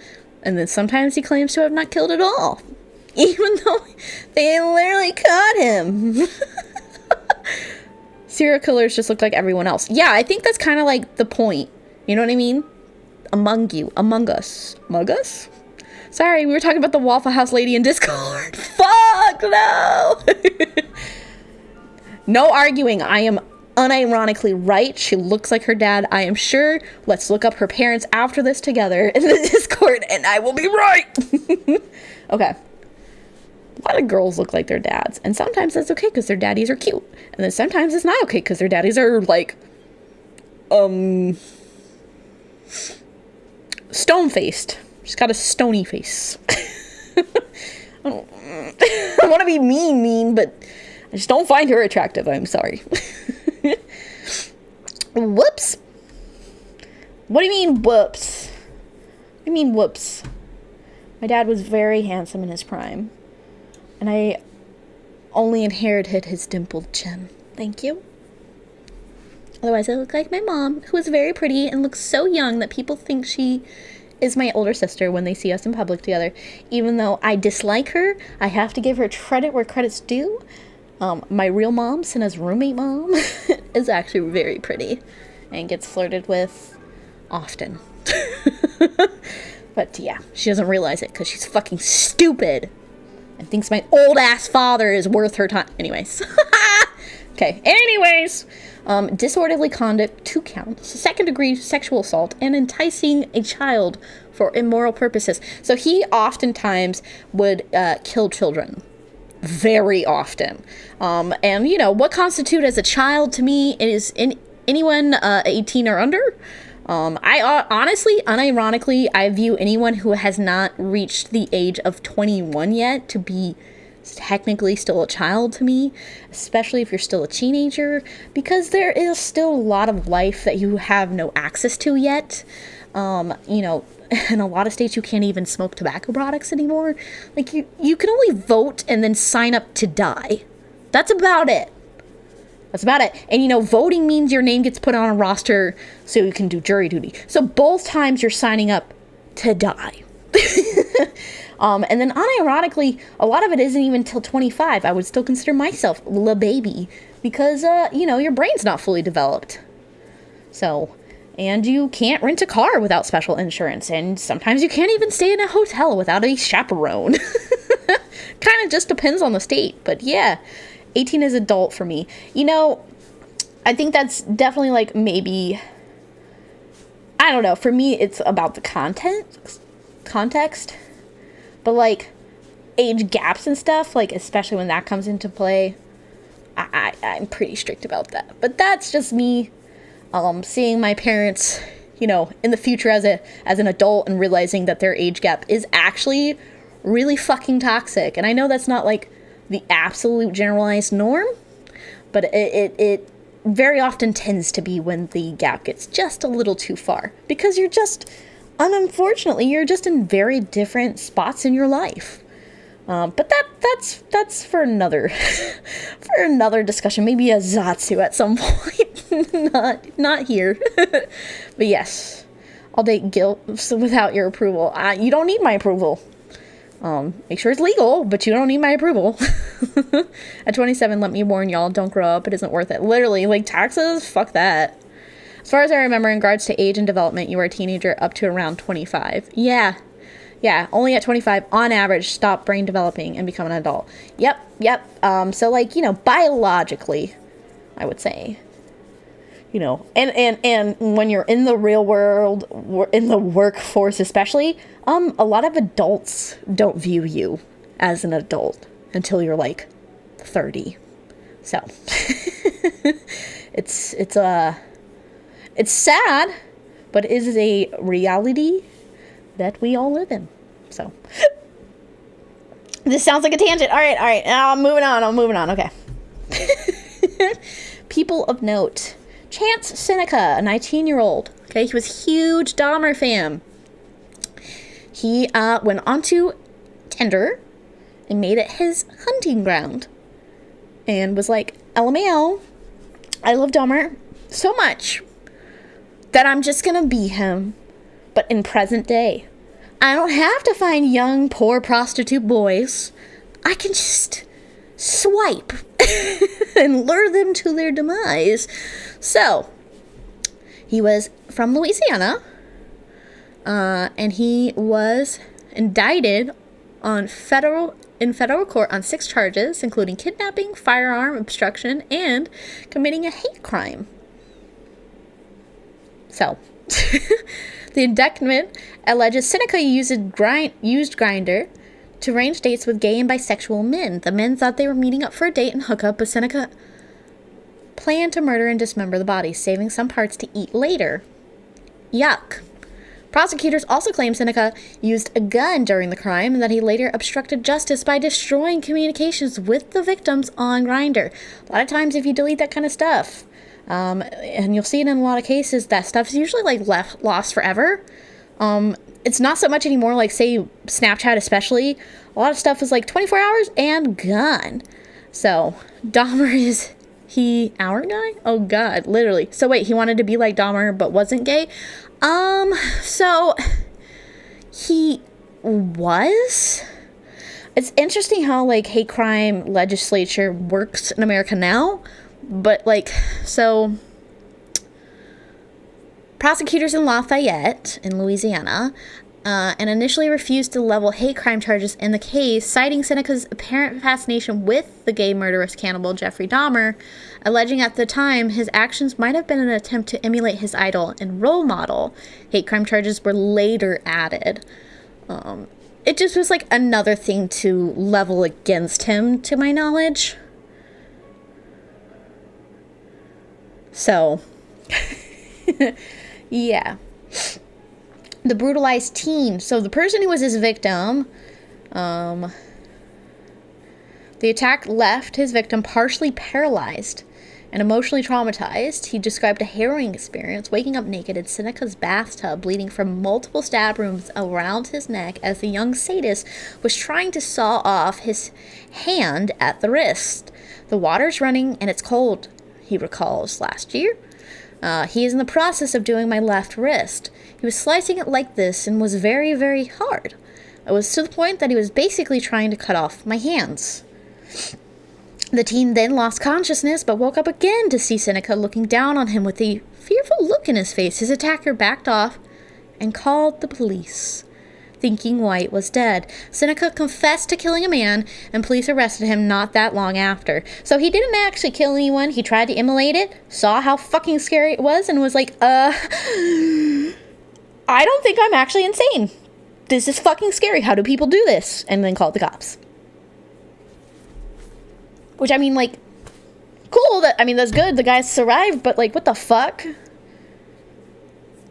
And then sometimes he claims to have not killed at all. Even though they literally caught him. Serial killers just look like everyone else. Yeah, I think that's kind of like the point. You know what I mean? Among you. Among us. Among us? Sorry, we were talking about the Waffle House lady in Discord. Fuck, no! No arguing. I am unironically right. She looks like her dad, I am sure. Let's look up her parents after this together in the Discord, and I will be right. Okay. A lot of girls look like their dads, and sometimes that's okay because their daddies are cute, and then sometimes it's not okay because their daddies are like stone-faced. She's got a stony face. I don't want to be mean, but I just don't find her attractive. I'm sorry. Whoops. What do you mean, whoops? What do you mean, whoops? My dad was very handsome in his prime, and I only inherited his dimpled chin. Thank you. Otherwise, I look like my mom, who is very pretty and looks so young that people think she is my older sister when they see us in public together. Even though I dislike her, I have to give her credit where credit's due. My real mom, Sena's roommate mom, is actually very pretty and gets flirted with often. But yeah, she doesn't realize it because she's fucking stupid and thinks my old ass father is worth her time. Anyways. Okay, anyways. Disorderly conduct, 2 counts, second-degree sexual assault, and enticing a child for immoral purposes. So he oftentimes would kill children. Very often. And, you know, what constitutes as a child to me is anyone 18 or under. I honestly, unironically, I view anyone who has not reached the age of 21 yet to be technically still a child to me, especially if you're still a teenager, because there is still a lot of life that you have no access to yet. You know, in a lot of states you can't even smoke tobacco products anymore. Like, you can only vote and then sign up to die. That's about it. That's about it. And, you know, voting means your name gets put on a roster so you can do jury duty. So both times you're signing up to die. And then unironically, a lot of it isn't even till 25. I would still consider myself a baby because, you know, your brain's not fully developed. So, and you can't rent a car without special insurance. And sometimes you can't even stay in a hotel without a chaperone. Kind of just depends on the state. But yeah, 18 is adult for me. You know, I think that's definitely like maybe, I don't know. For me, it's about the context. But, like, age gaps and stuff, like, especially when that comes into play, I'm pretty strict about that. But that's just me seeing my parents, you know, in the future as an adult and realizing that their age gap is actually really fucking toxic. And I know that's not, like, the absolute generalized norm, but it very often tends to be when the gap gets just a little too far. Because you're just... unfortunately, you're just in very different spots in your life. But that's for another discussion. Maybe a Zatsu at some point. not here. But yes, I'll date guilt without your approval. You don't need my approval. Make sure it's legal, but you don't need my approval. At 27, let me warn y'all, don't grow up. It isn't worth it. Literally, like taxes, fuck that. As far as I remember, in regards to age and development, you were a teenager up to around 25. Yeah, only at 25, on average, stop brain developing and become an adult. Yep. So, like, you know, biologically, I would say, you know, and when you're in the real world, in the workforce especially, a lot of adults don't view you as an adult until you're, like, 30. So, it's sad, but it is a reality that we all live in. So, this sounds like a tangent. All right. Now I'm moving on. Okay. People of note. Chance Seneca, a 19-year-old. Okay, he was a huge Dahmer fan. he went onto Tinder and made it his hunting ground. And was like, LMAO, I love Dahmer so much that I'm just gonna be him, but in present day. I don't have to find young, poor prostitute boys. I can just swipe and lure them to their demise. So, he was from Louisiana, and he was indicted in federal court on 6 charges, including kidnapping, firearm obstruction, and committing a hate crime. So, the indictment alleges Seneca used Grindr to arrange dates with gay and bisexual men. The men thought they were meeting up for a date and hookup, but Seneca planned to murder and dismember the bodies, saving some parts to eat later. Yuck. Prosecutors also claim Seneca used a gun during the crime and that he later obstructed justice by destroying communications with the victims on Grindr. A lot of times if you delete that kind of stuff, and you'll see it in a lot of cases, that stuff is usually like lost forever. It's not so much anymore, like say Snapchat especially. A lot of stuff is like 24 hours and gone. So Dahmer is our guy? Oh god, literally. So wait, he wanted to be like Dahmer but wasn't gay? So he was. It's interesting how like hate crime legislature works in America now. But, like, so, prosecutors in Lafayette, in Louisiana, and initially refused to level hate crime charges in the case, citing Seneca's apparent fascination with the gay murderous cannibal Jeffrey Dahmer, alleging at the time his actions might have been an attempt to emulate his idol and role model. Hate crime charges were later added. It just was, like, another thing to level against him, to my knowledge. So, yeah. The brutalized teen. So the person who was his victim, the attack left his victim partially paralyzed and emotionally traumatized. He described a harrowing experience, waking up naked in Seneca's bathtub, bleeding from multiple stab wounds around his neck as the young sadist was trying to saw off his hand at the wrist. The water's running and it's cold, he recalls last year. He is in the process of doing my left wrist. He was slicing it like this and was very, very hard. It was to the point that he was basically trying to cut off my hands. The teen then lost consciousness but woke up again to see Seneca looking down on him with a fearful look in his face. His attacker backed off and called the police, thinking White was dead. Seneca confessed to killing a man, and police arrested him not that long after. So he didn't actually kill anyone. He tried to immolate it, saw how fucking scary it was, and was like, I don't think I'm actually insane. This is fucking scary. How do people do this? And then called the cops. Which, I mean, like, cool. That's good. The guy survived, but, like, what the fuck?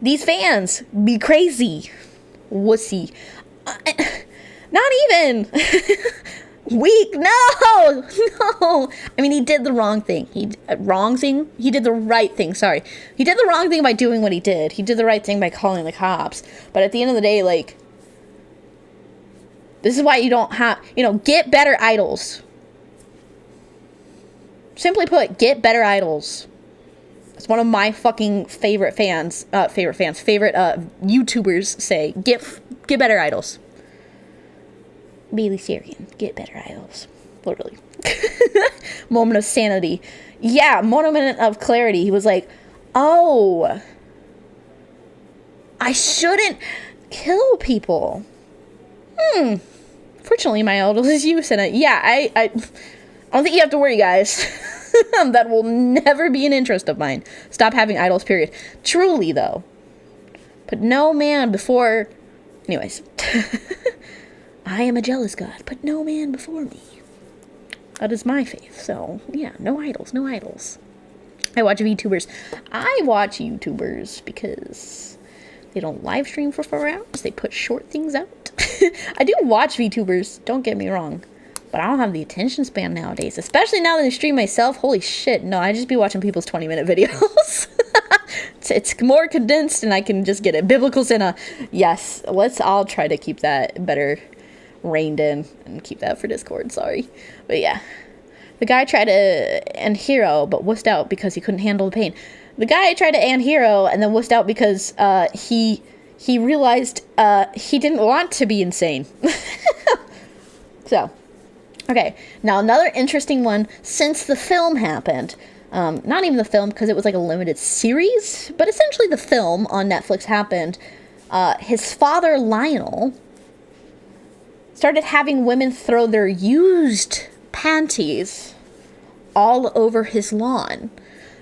These fans be crazy. Wussy. Not even. Weak. No. I mean, he did the wrong thing. He did the right thing. Sorry. He did the wrong thing by doing what he did. He did the right thing by calling the cops. But at the end of the day, like, this is why you don't have, get better idols. Simply put, get better idols. It's one of my fucking favorite YouTubers say, get better idols. Bailey Sarian, get better idols. Literally. Moment of sanity. Yeah, moment of clarity. He was like, oh, I shouldn't kill people. Fortunately, my idol is you, Sena. Yeah, I don't think you have to worry, guys. That will never be an interest of mine. Stop having idols, period. Truly, though. Put no man before... Anyways. I am a jealous god. Put no man before me. That is my faith. So, yeah, no idols, no idols. I watch VTubers. I watch YouTubers because they don't live stream for 4 hours. They put short things out. I do watch VTubers. Don't get me wrong. But I don't have the attention span nowadays. Especially now that I stream myself. Holy shit. No, I just be watching people's 20-minute videos. It's more condensed and I can just get it. Biblical Sena. Yes, I'll try to keep that better reined in and keep that for Discord, sorry. But yeah. The guy tried to end Hero, but wussed out because he couldn't handle the pain. The guy tried to end Hero and then wussed out because he realized he didn't want to be insane. So, okay. Now another interesting one since the film happened. Not even the film because it was like a limited series, but essentially the film on Netflix happened. His father, Lionel, started having women throw their used panties all over his lawn.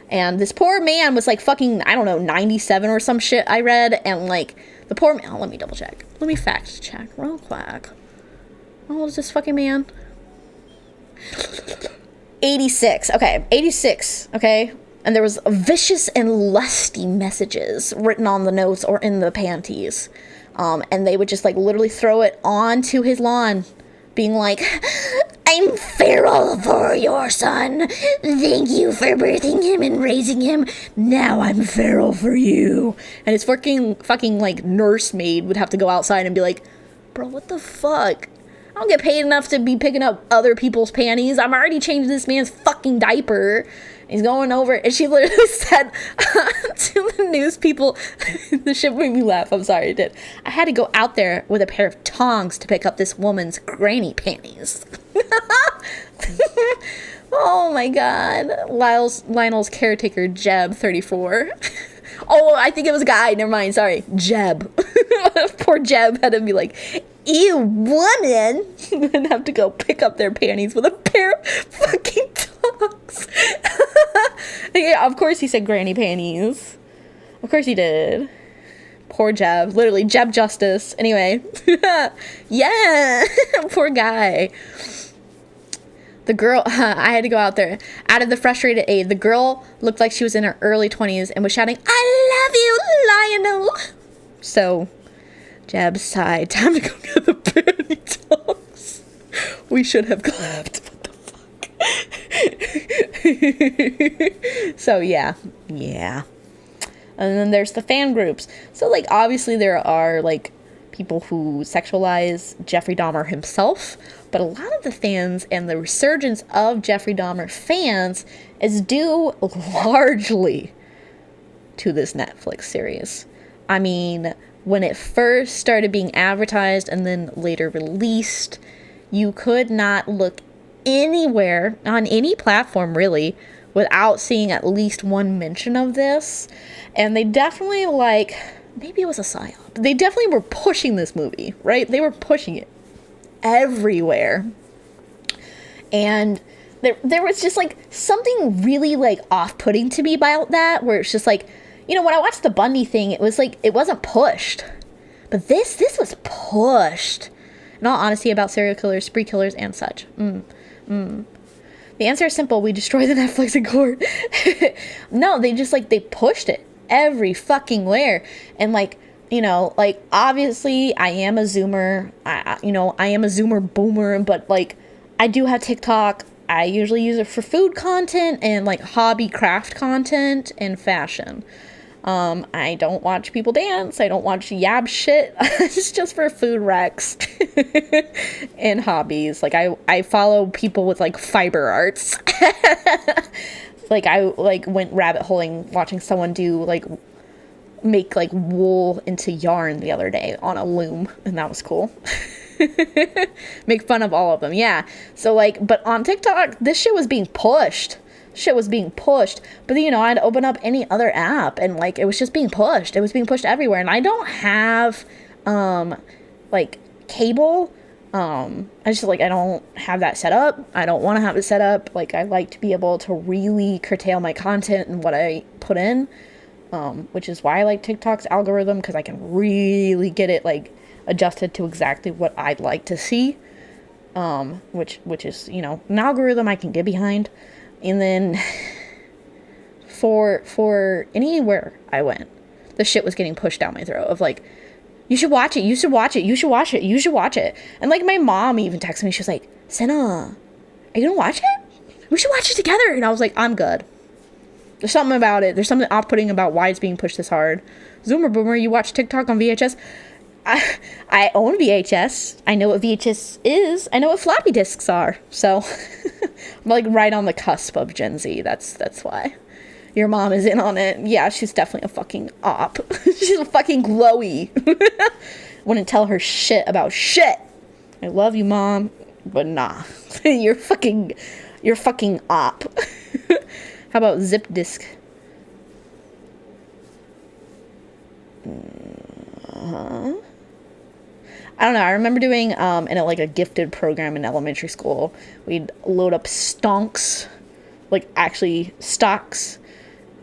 And this poor man was like fucking, I don't know, 97 or some shit I read. And like, the poor man, let me double check. Let me fact check real quick. How old is this fucking man? 86. Okay, 86. Okay. And there was vicious and lusty messages written on the notes or in the panties. And they would just like literally throw it onto his lawn, being like, I'm feral for your son. Thank you for birthing him and raising him. Now I'm feral for you. And his fucking like nursemaid would have to go outside and be like, bro, what the fuck? I don't get paid enough to be picking up other people's panties. I'm already changing this man's fucking diaper. He's going over, and she literally said to the news people, the shit made me laugh, I'm sorry, it did. I had to go out there with a pair of tongs to pick up this woman's granny panties. Oh my god. Lionel's caretaker, Jeb, 34. Oh, I think it was a guy, never mind, sorry. Jeb. Poor Jeb had to be like, ew, woman, and have to go pick up their panties with a pair of fucking tongs. Yeah, of course he said granny panties. Of course he did. Poor Jeb. Literally, Jeb justice. Anyway. Yeah. Poor guy. The girl, I had to go out there. Out of the frustrated aide, the girl looked like she was in her early 20s and was shouting, I love you, Lionel. So, Jeb sighed. Time to go get the panty tongs. We should have clapped. What the fuck? So, yeah. And then there's the fan groups. So, like, obviously there are, like, people who sexualize Jeffrey Dahmer himself. But a lot of the fans and the resurgence of Jeffrey Dahmer fans is due largely to this Netflix series. I mean, when it first started being advertised and then later released, you could not look anywhere on any platform really without seeing at least one mention of this. And they definitely, like, maybe it was a psyop. They definitely were pushing this movie, right? They were pushing it everywhere. And there was just like something really like off-putting to me about that, where it's just like, you know, when I watched the Bundy thing, it was like, it wasn't pushed. But this was pushed. In all honesty, about serial killers, spree killers, and such. The answer is simple. We destroy the Netflix in court. No, they just like, they pushed it every fucking where. And like, you know, like, obviously I am a Zoomer. I am a Zoomer boomer, but like, I do have TikTok. I usually use it for food content and like hobby craft content and fashion. I don't watch people dance. I don't watch yab shit. It's just for food recs and hobbies. Like I follow people with like fiber arts. Like I like went rabbit holing watching someone do like make like wool into yarn the other day on a loom, and that was cool. Make fun of all of them. Yeah. So like, but on TikTok, this shit was being pushed. But you know, I'd open up any other app and like, it was just being pushed. It was being pushed everywhere. And I don't have, like cable. I just like, I don't have that set up. I don't want to have it set up. Like, I like to be able to really curtail my content and what I put in. Which is why I like TikTok's algorithm, because I can really get it like adjusted to exactly what I'd like to see. Which is, you know, an algorithm I can get behind. And then for anywhere I went, the shit was getting pushed down my throat of like, you should watch it. And like my mom even texted me. She was like, Sena, are you gonna watch it? We should watch it together. And I was like, I'm good. There's something about it. There's something off-putting about why it's being pushed this hard. Zoomer Boomer, you watch TikTok on VHS? I own VHS. I know what VHS is. I know what floppy disks are. So I'm like right on the cusp of Gen Z. That's why. Your mom is in on it. Yeah, she's definitely a fucking op. She's a fucking glowy. Wouldn't tell her shit about shit. I love you, Mom, but nah. You're fucking op. How about zip disk? I don't know. I remember doing in a gifted program in elementary school. We'd load up stonks, like actually stocks,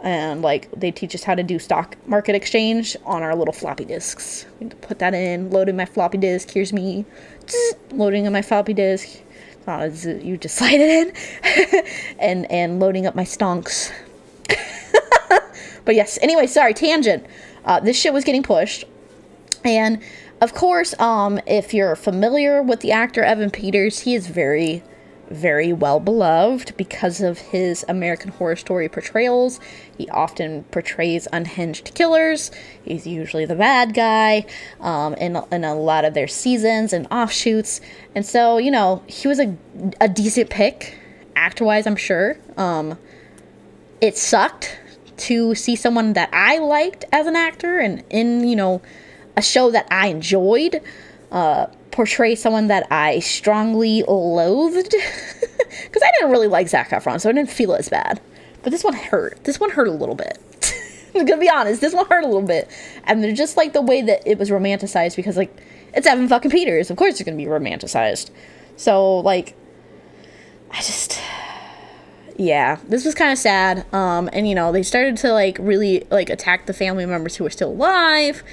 and like they teach us how to do stock market exchange on our little floppy disks. We'd put that in, loading my floppy disk. Here's me loading on my floppy disk. You just slide it in, and loading up my stonks. But yes. Anyway, sorry, tangent. This shit was getting pushed, and of course, if you're familiar with the actor Evan Peters, he is very, very well beloved because of his American Horror Story portrayals. He often portrays unhinged killers. He's usually the bad guy in a lot of their seasons and offshoots. And so, you know, he was a decent pick, actor-wise, I'm sure. It sucked to see someone that I liked as an actor and in, you know, a show that I enjoyed, portray someone that I strongly loathed. Because I didn't really like Zac Efron, so I didn't feel as bad. But this one hurt. This one hurt a little bit. I'm gonna be honest, this one hurt a little bit. And they're just like the way that it was romanticized, because like, it's Evan fucking Peters. Of course it's gonna be romanticized. So like, yeah, this was kind of sad. And you know, they started to like really like attack the family members who were still alive.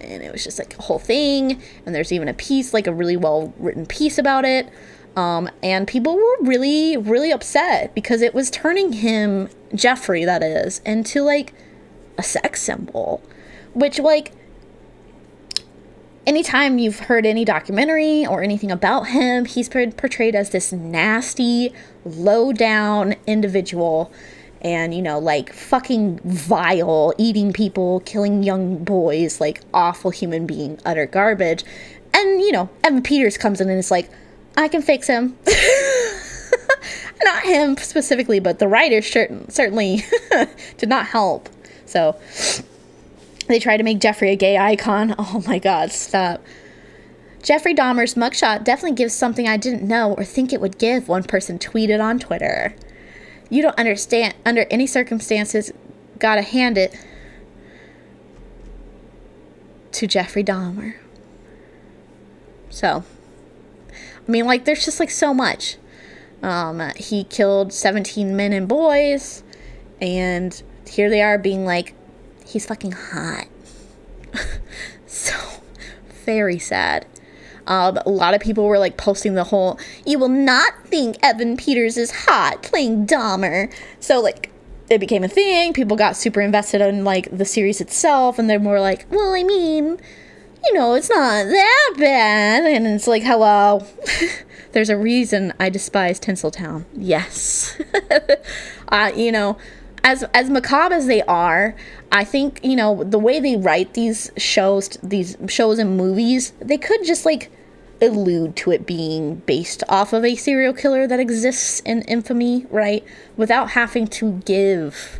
And it was just like a whole thing. And there's even a piece, like a really well written piece about it. And people were really, really upset because it was turning him, Jeffrey that is, into like a sex symbol. Which like, anytime you've heard any documentary or anything about him, he's portrayed as this nasty, low down individual. And, you know, like, fucking vile, eating people, killing young boys, like, awful human being, utter garbage. And, you know, Evan Peters comes in and is like, I can fix him. Not him specifically, but the writers certainly did not help. So, they tried to make Jeffrey a gay icon. Oh my god, stop. Jeffrey Dahmer's mugshot definitely gives something I didn't know or think it would give, one person tweeted on Twitter. You don't understand, under any circumstances, gotta hand it to Jeffrey Dahmer. So, I mean, like, there's just, like, so much. He killed 17 men and boys, and here they are being like, he's fucking hot. So, very sad. A lot of people were like posting the whole, you will not think Evan Peters is hot playing Dahmer. So like it became a thing. People got super invested in like the series itself, and they're more like, well, I mean, you know, it's not that bad. And it's like, hello. There's a reason I despise Tinseltown. Yes. You know, as macabre as they are, I think, you know, the way they write these shows and movies, they could just like allude to it being based off of a serial killer that exists in infamy, right? Without having to give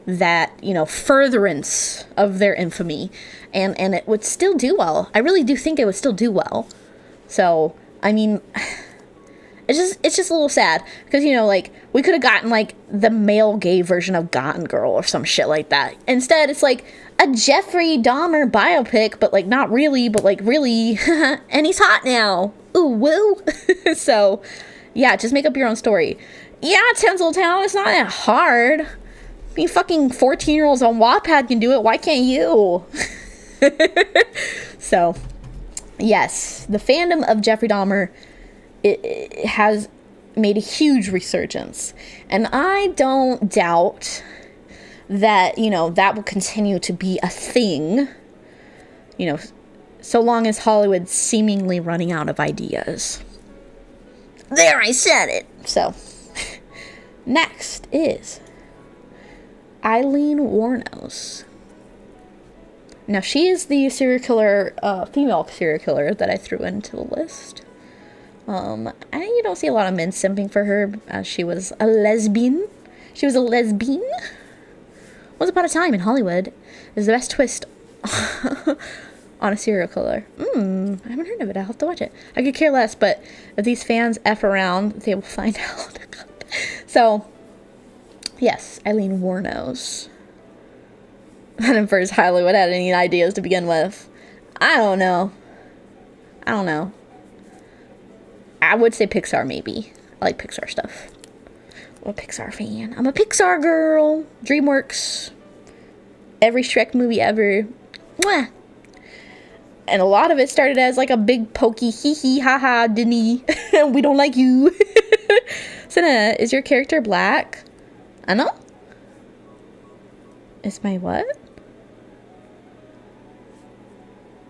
that, you know, furtherance of their infamy. And it would still do well. I really do think it would still do well. So, I mean, it's just a little sad because, you know, like, we could have gotten like the male gay version of Gotten Girl or some shit like that. Instead, it's like a Jeffrey Dahmer biopic, but like not really, but like really, and he's hot now. Ooh, woo. So, yeah, just make up your own story. Yeah, Tinseltown, it's not that hard. I mean, fucking 14-year-olds on Wattpad can do it. Why can't you? So, yes, the fandom of Jeffrey Dahmer, it has made a huge resurgence. And I don't doubt that, you know, that will continue to be a thing, you know, so long as Hollywood's seemingly running out of ideas. There, I said it. So, next is Eileen Wuornos. Now, she is the serial killer, female serial killer that I threw into the list. You don't see a lot of men simping for her, as she was a lesbian. She was a lesbian. Once upon a time in Hollywood is the best twist on a serial killer. I haven't heard of it. I'll have to watch it. I could care less, but if these fans F around, they will find out. So, yes, Eileen Wuornos. And at first, Hollywood had any ideas to begin with. I don't know. I would say Pixar, maybe. I like Pixar stuff. I'm a Pixar fan. I'm a Pixar girl. DreamWorks. Every Shrek movie ever. Mwah. And a lot of it started as like a big pokey hee haha Disney. We don't like you. Sena, is your character black? I know. Is my what?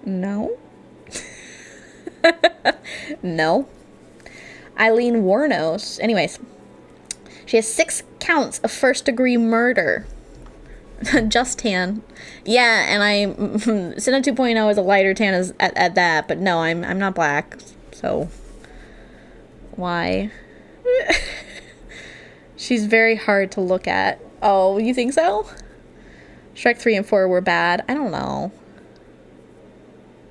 No. No. Eileen Wuornos. Anyways. She has 6 counts of first-degree murder. Just tan. Yeah, and Sena 2.0 is a lighter tan at that, but no, I'm not black. So why? She's very hard to look at. Oh, you think so? Shrek 3 and 4 were bad. I don't know.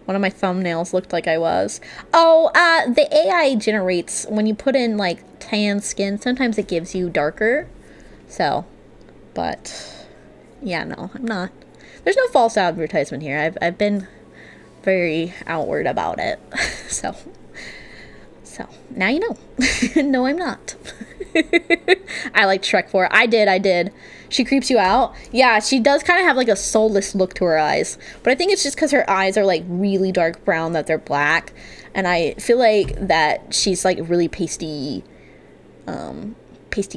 One of my thumbnails looked like I was. Oh, the AI generates, when you put in, like, tan skin, sometimes it gives you darker. So, but, yeah, no, I'm not. There's no false advertisement here. I've been very outward about it. So, now you know. No, I'm not. I liked Shrek 4. I did. She creeps you out. Yeah, she does kind of have like a soulless look to her eyes. But I think it's just because her eyes are like really dark brown that they're black. And I feel like that she's like really pasty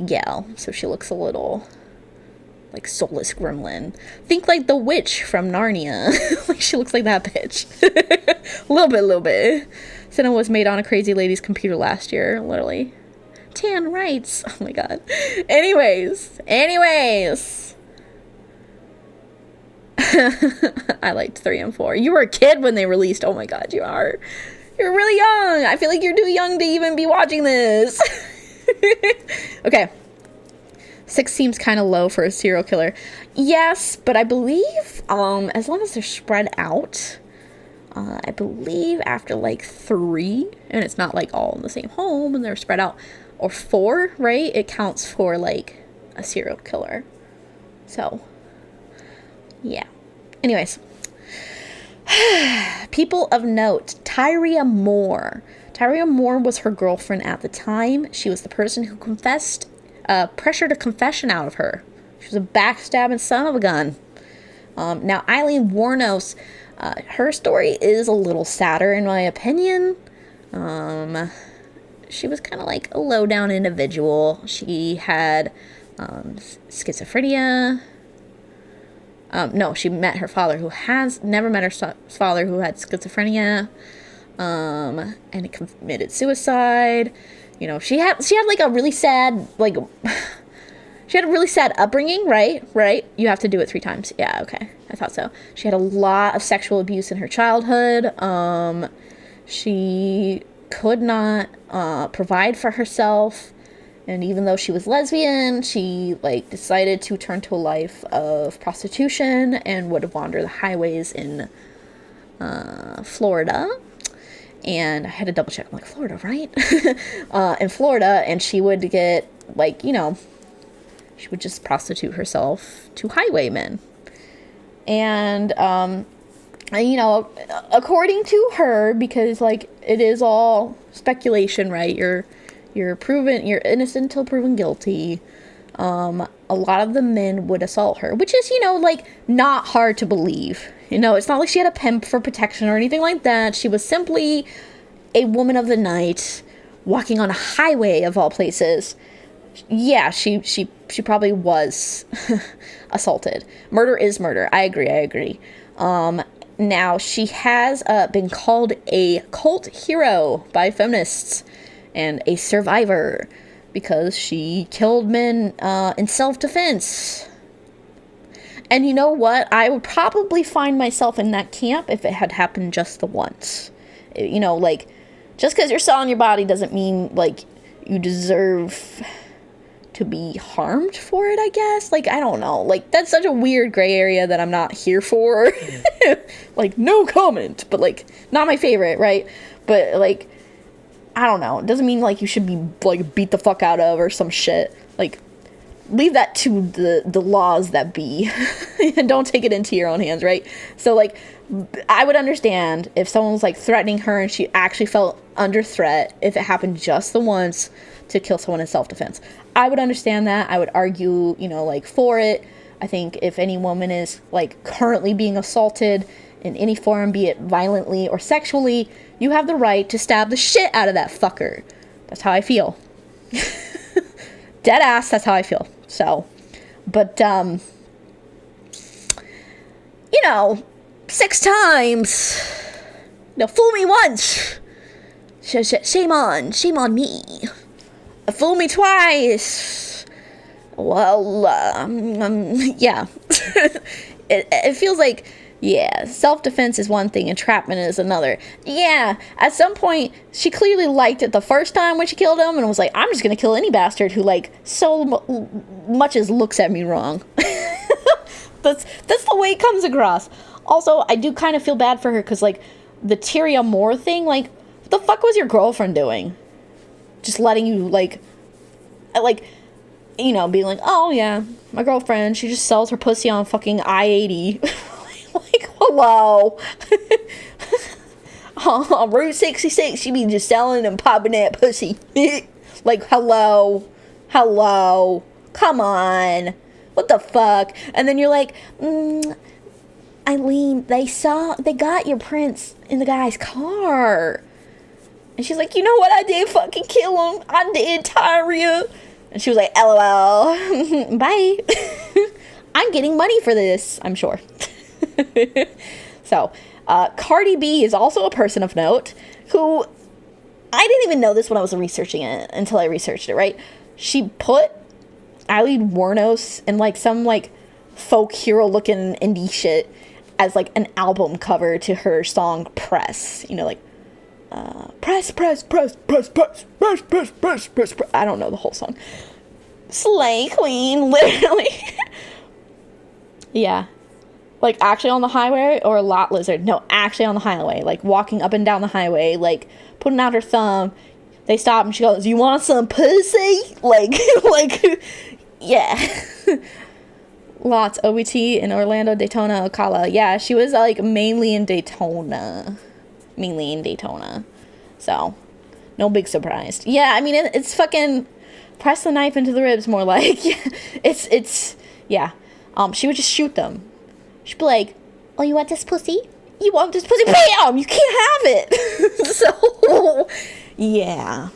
gal. So she looks a little like soulless gremlin. Think like the witch from Narnia. Like she looks like that bitch. A little bit. Sena was made on a crazy lady's computer last year, literally. Tan rights. Oh my god. Anyways. I liked 3 and 4. You were a kid when they released. Oh my god, you are. You're really young. I feel like you're too young to even be watching this. Okay. 6 seems kind of low for a serial killer. Yes, but I believe as long as they're spread out, I believe after like 3, and it's not like all in the same home and they're spread out, or 4, right? It counts for like a serial killer. So, yeah. Anyways. People of note. Tyria Moore. Tyria Moore was her girlfriend at the time. She was the person who pressured a confession out of her. She was a backstabbing son of a gun. Now, Eileen Wuornos, her story is a little sadder in my opinion. She was kind of like a low-down individual. She had schizophrenia. No, she met her father who has never met her father who had schizophrenia. And committed suicide. You know, she had like a really sad, like, she had a really sad upbringing, right? Right? You have to do it 3 times. Yeah, okay. I thought so. She had a lot of sexual abuse in her childhood. She could not provide for herself. And even though she was lesbian, she, like, decided to turn to a life of prostitution and would wander the highways in Florida. And I had to double check. I'm like, Florida, right? In Florida, and she would get, like, you know, she would just prostitute herself to highwaymen. And, you know, according to her, because, like, it is all speculation, right? You're innocent until proven guilty. A lot of the men would assault her, which is, you know, like, not hard to believe. You know, it's not like she had a pimp for protection or anything like that. She was simply a woman of the night walking on a highway of all places. Yeah, she probably was assaulted. Murder is murder. I agree. Now, she has been called a cult hero by feminists and a survivor because she killed men in self-defense. And you know what? I would probably find myself in that camp if it had happened just the once. You know, like, just because you're selling your body doesn't mean, like, you deserve to be harmed for it, I guess. Like, I don't know. Like, that's such a weird gray area that I'm not here for. Like, no comment. But, like, not my favorite, right? But, like, I don't know. It doesn't mean, like, you should be, like, beat the fuck out of or some shit. Like, leave that to the laws that be. And don't take it into your own hands, right? So, like, I would understand if someone was, like, threatening her and she actually felt under threat if it happened just the once to kill someone in self-defense. I would understand that. I would argue, you know, like, for it. I think if any woman is, like, currently being assaulted in any form, be it violently or sexually, you have the right to stab the shit out of that fucker. That's how I feel. Dead ass, that's how I feel. So, but, you know, 6 times. No, fool me once. Shame on me. Fool me twice. Well, yeah. It feels like, yeah, self-defense is one thing, entrapment is another. Yeah, at some point, she clearly liked it the first time when she killed him and was like, I'm just gonna kill any bastard who, like, so much as looks at me wrong. That's the way it comes across. Also, I do kind of feel bad for her because, like, the Tyria Moore thing, like, what the fuck was your girlfriend doing? Just letting you, like, you know, being like, oh, yeah, my girlfriend, she just sells her pussy on fucking I-80. Like, hello. On Route 66, she be just selling and popping that pussy. Like, hello. Come on. What the fuck? And then you're like, Eileen, they got your prints in the guy's car. And she's like, you know what? I did fucking kill him. I did, Tyria. And she was like, LOL. Bye. I'm getting money for this, I'm sure. So, Cardi B is also a person of note who, I didn't even know this when I was researching it until I researched it, right? She put Eileen Wuornos in, like, some, like, folk hero looking indie shit as, like, an album cover to her song Press. You know, like, press. I don't know the whole song. Slay Queen, literally. Yeah. Like, actually on the highway, or a lot lizard. No, actually on the highway. Like, walking up and down the highway, like, putting out her thumb. They stop and she goes, you want some pussy? Like, yeah. Lots. OBT in Orlando, Daytona, Ocala. Yeah, she was, like, mainly in Daytona. So, no big surprise. Yeah, I mean, it's fucking press the knife into the ribs more like. Yeah, it's, yeah. She would just shoot them. She'd be like, oh, you want this pussy? You want this pussy? Bam! You can't have it! So, yeah.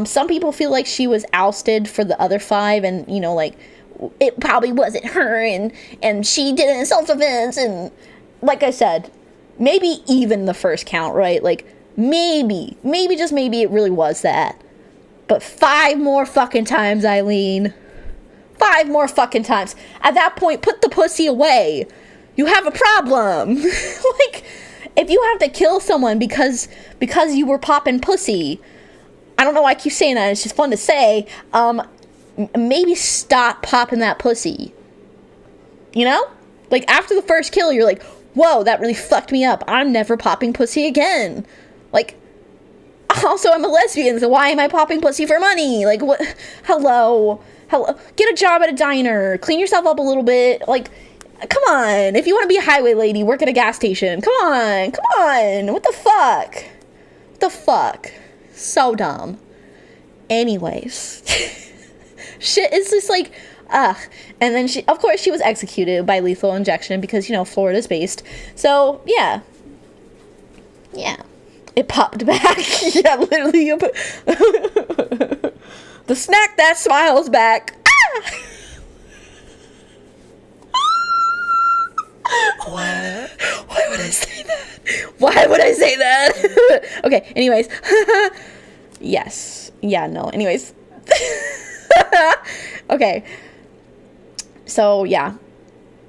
Some people feel like she was ousted for the other 5 and, you know, like, it probably wasn't her and she did it in self-defense and, like I said, maybe even the first count, right? Like, maybe, just maybe it really was that. But 5 more fucking times, Eileen. 5 more fucking times. At that point, put the pussy away. You have a problem. Like, if you have to kill someone because you were popping pussy, I don't know why I keep saying that, it's just fun to say, maybe stop popping that pussy. You know? Like, after the first kill, you're like, whoa, that really fucked me up. I'm never popping pussy again. Like, also, I'm a lesbian, so why am I popping pussy for money? Like, what? Hello. Get a job at a diner. Clean yourself up a little bit. Like, come on. If you want to be a highway lady, work at a gas station. Come on. What the fuck? So dumb. Anyways. Shit is just like, ugh. And then she was executed by lethal injection because, you know, Florida's based. So, yeah. It popped back. Yeah, literally. The snack that smiles back. Ah! Why would I say that? Okay, anyways. Yes. Yeah, no, anyways. Okay. So, yeah.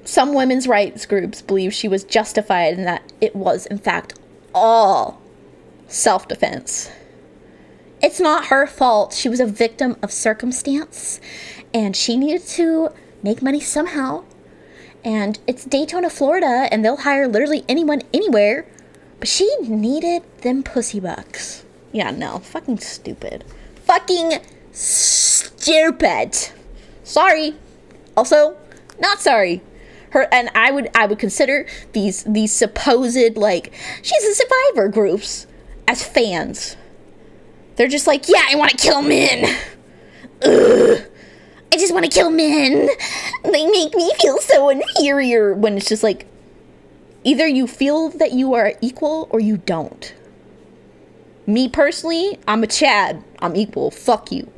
Some women's rights groups believe she was justified and that it was, in fact, all self-defense. It's not her fault. She was a victim of circumstance, and she needed to make money somehow. And it's Daytona, Florida, and they'll hire literally anyone, anywhere. But she needed them pussy bucks. Yeah, no. Fucking stupid. Fucking stupid. Sorry. Also, not sorry. Her, and I would consider these supposed, like, she's a survivor groups as fans. They're just like, yeah, I want to kill men. Ugh. I just want to kill men. They make me feel so inferior. When it's just like, either you feel that you are equal or you don't. Me personally, I'm a Chad. I'm equal. Fuck you.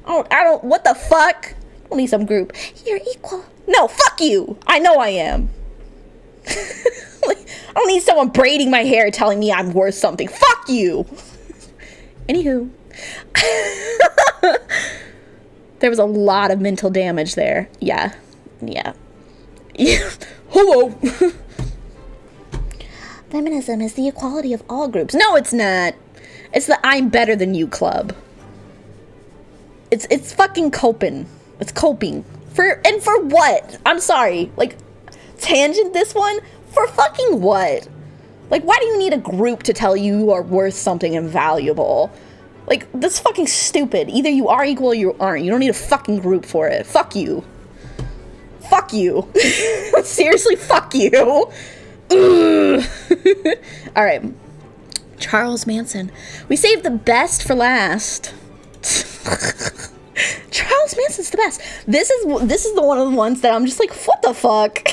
I don't, what the fuck? I don't need some group. You're equal. No, fuck you. I know I am. I don't need someone braiding my hair telling me I'm worth something. Fuck you. Anywho. There was a lot of mental damage there. Yeah. Hello. Feminism is the equality of all groups. No, it's not. It's the I'm better than you club. It's fucking coping. It's coping. For what? I'm sorry. Like, tangent this one? For fucking what? Like, why do you need a group to tell you are worth something and valuable? Like, that's fucking stupid. Either you are equal or you aren't. You don't need a fucking group for it. Fuck you. Fuck you. Seriously, fuck you. Alright. Charles Manson. We saved the best for last. Charles Manson's the best. This is the one of the ones that I'm just like, what the fuck?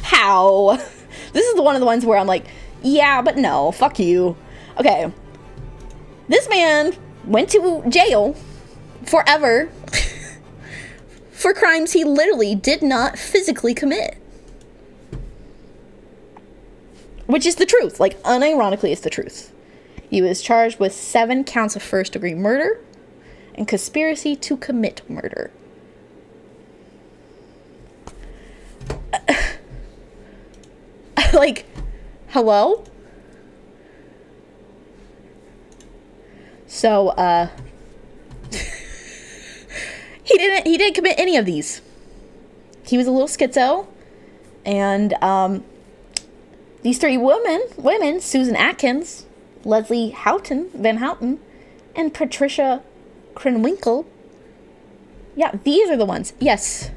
How? This is one of the ones where I'm like, yeah, but no, fuck you. Okay. This man went to jail forever for crimes he literally did not physically commit. Which is the truth. Like, unironically, it's the truth. He was charged with 7 counts of first-degree murder and conspiracy to commit murder. Like, hello? So, he didn't commit any of these. He was a little schizo, and, these 3 women, Susan Atkins, Leslie Van Houten, and Patricia Krenwinkel. Yeah, these are the ones. Yes.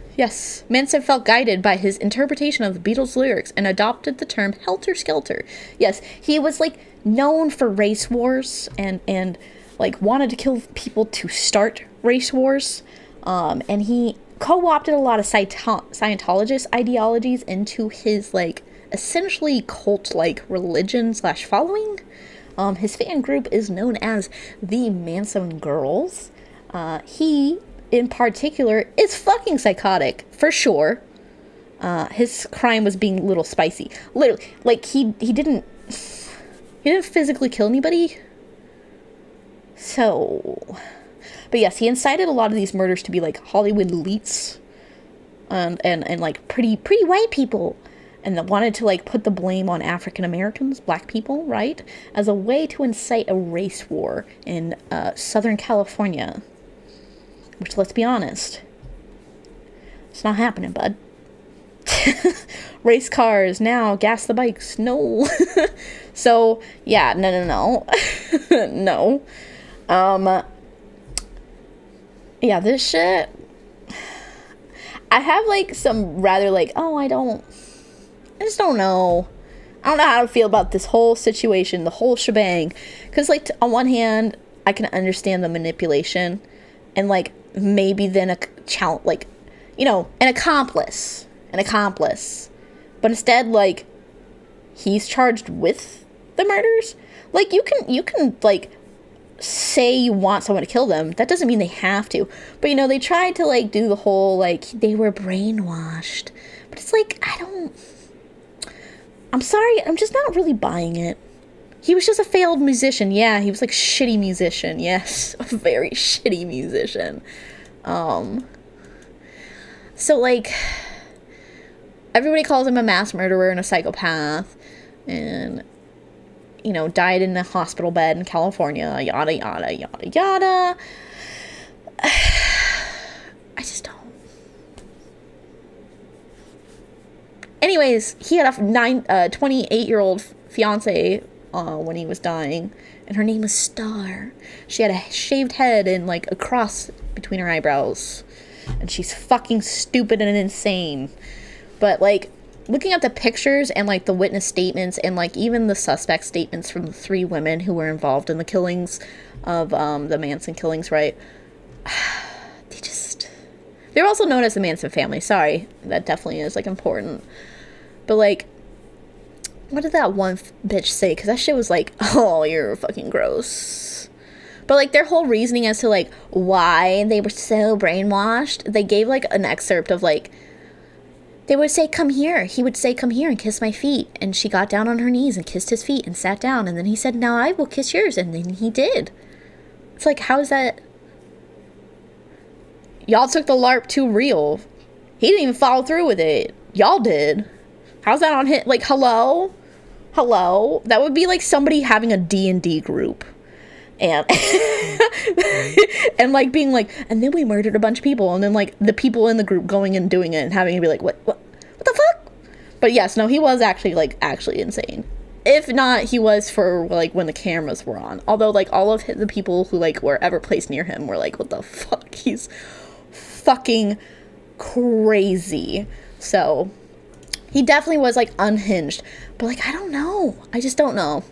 Manson felt guided by his interpretation of the Beatles' lyrics and adopted the term helter-skelter. Yes, he was, like, known for race wars and like, wanted to kill people to start race wars. And he co-opted a lot of Scientologist ideologies into his, like, essentially cult-like religion/following. His fan group is known as the Manson Girls. He, in particular, is fucking psychotic, for sure. His crime was being a little spicy. Literally, like, he didn't physically kill anybody. So, but yes, he incited a lot of these murders to be, like, Hollywood elites, and like, pretty white people. And that wanted to, like, put the blame on African Americans, black people, right? As a way to incite a race war in Southern California. Which, let's be honest, it's not happening, bud. Race cars, now, gas the bikes, no. So, yeah, no. No. Yeah, this shit, I have, like, some rather, like, I just don't know. I don't know how to feel about this whole situation, the whole shebang. Because, like, on one hand, I can understand the manipulation. And, like, maybe then an accomplice. But instead, like, he's charged with the murders. Like, you can, like, say you want someone to kill them. That doesn't mean they have to. But, they tried to, like, do the whole, like, they were brainwashed. But it's like, I'm sorry, I'm just not really buying it. He was just a failed musician. Yeah, he was, like, shitty musician. Yes, a very shitty musician. So, like, everybody calls him a mass murderer and a psychopath, and, you know, died in a hospital bed in California, yada, yada, yada, yada. I just don't. Anyways, he had a 28-year-old fiance when he was dying, and her name was Star. She had a shaved head and, like, a cross between her eyebrows, and she's fucking stupid and insane. But, like, looking at the pictures and, like, the witness statements and, like, even the suspect statements from the 3 women who were involved in the killings of the Manson killings, right? They're also known as the Manson family. Sorry, that definitely is, like, important. But, like, what did that one bitch say? Because that shit was like, oh, you're fucking gross. But, like, their whole reasoning as to, like, why they were so brainwashed, they gave, like, an excerpt of, like, they would say, come here. He would say, come here and kiss my feet. And she got down on her knees and kissed his feet and sat down. And then he said, now I will kiss yours. And then he did. It's like, how is that? Y'all took the LARP too real. He didn't even follow through with it. Y'all did. How's that on hit? Like, hello? That would be like somebody having a D&D group. And, and like being like, and then we murdered a bunch of people. And then like the people in the group going and doing it and having to be like, what the fuck? But yes, no, he was actually insane. If not, he was for, like, when the cameras were on. Although, like, all of the people who, like, were ever placed near him were like, what the fuck? He's fucking crazy. So, he definitely was, like, unhinged. But, like, I don't know. I just don't know.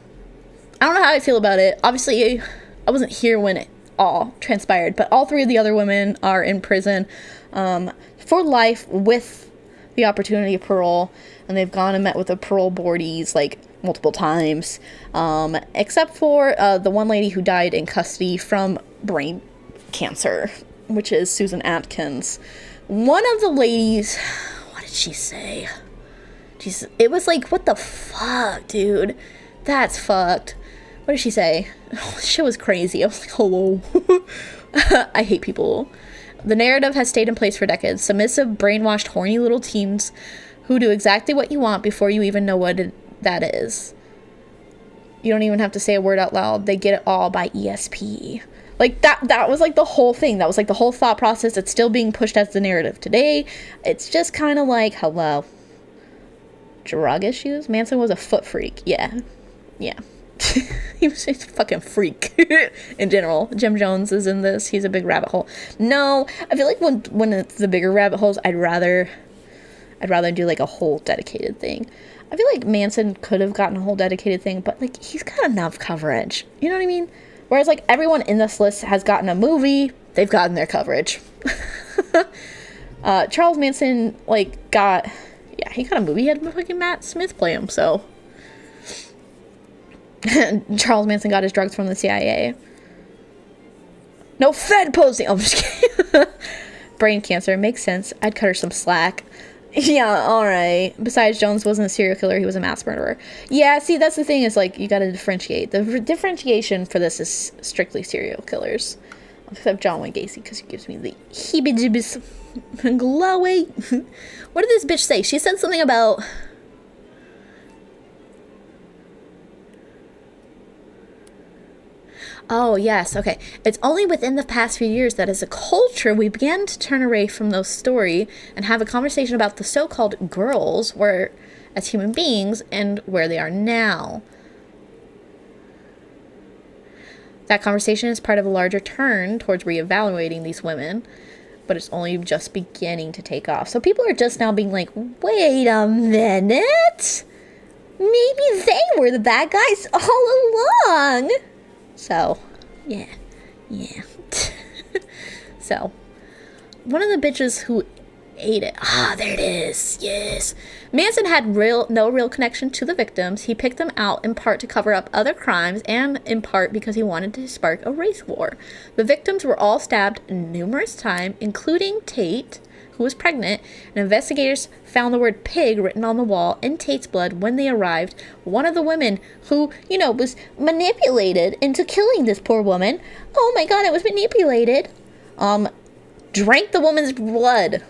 I don't know how I feel about it. Obviously, I wasn't here when it all transpired. But all 3 of the other women are in prison for life with the opportunity of parole. And they've gone and met with the parole boardies, like, multiple times, except for the one lady who died in custody from brain cancer, which is Susan Atkins. One of the ladies, what did she say? It was like, what the fuck, dude? That's fucked. What did she say? Oh, shit was crazy. I was like, hello. I hate people. The narrative has stayed in place for decades. Submissive, brainwashed, horny little teens who do exactly what you want before you even know what that is. You don't even have to say a word out loud. They get it all by ESP. Like, that was, like, the whole thing. That was, like, the whole thought process. It's still being pushed as the narrative today. It's just kind of like, hello. Drug issues? Manson was a foot freak. Yeah. He was a fucking freak in general. Jim Jones is in this. He's a big rabbit hole. No, I feel like when it's the bigger rabbit holes, I'd rather do, like, a whole dedicated thing. I feel like Manson could have gotten a whole dedicated thing, but, like, he's got enough coverage. You know what I mean? Whereas, like, everyone in this list has gotten a movie. They've gotten their coverage. Charles Manson, like, he got a movie. He had fucking Matt Smith play him, so. Charles Manson got his drugs from the CIA. No Fed posting. Oh, I'm just kidding. Brain cancer. Makes sense. I'd cut her some slack. Yeah, alright. Besides, Jones wasn't a serial killer. He was a mass murderer. Yeah, see, that's the thing is, like, you gotta differentiate. The differentiation for this is strictly serial killers. Except John Wayne Gacy, because he gives me the heebie-jeebies. Glowy. What did this bitch say? She said something about... Oh, yes, okay. It's only within the past few years that as a culture we began to turn away from those stories and have a conversation about the so-called girls where, as human beings and where they are now. That conversation is part of a larger turn towards reevaluating these women, but it's only just beginning to take off. So people are just now being like, wait a minute! Maybe they were the bad guys all along! So, yeah. So, one of the bitches who ate it. Ah, there it is. Yes. Manson had no real connection to the victims. He picked them out in part to cover up other crimes and in part because he wanted to spark a race war. The victims were all stabbed numerous times, including Tate, who was pregnant, and investigators found the word pig written on the wall in Tate's blood when they arrived. One of the women who, was manipulated into killing this poor woman, oh my god, it was manipulated, drank the woman's blood.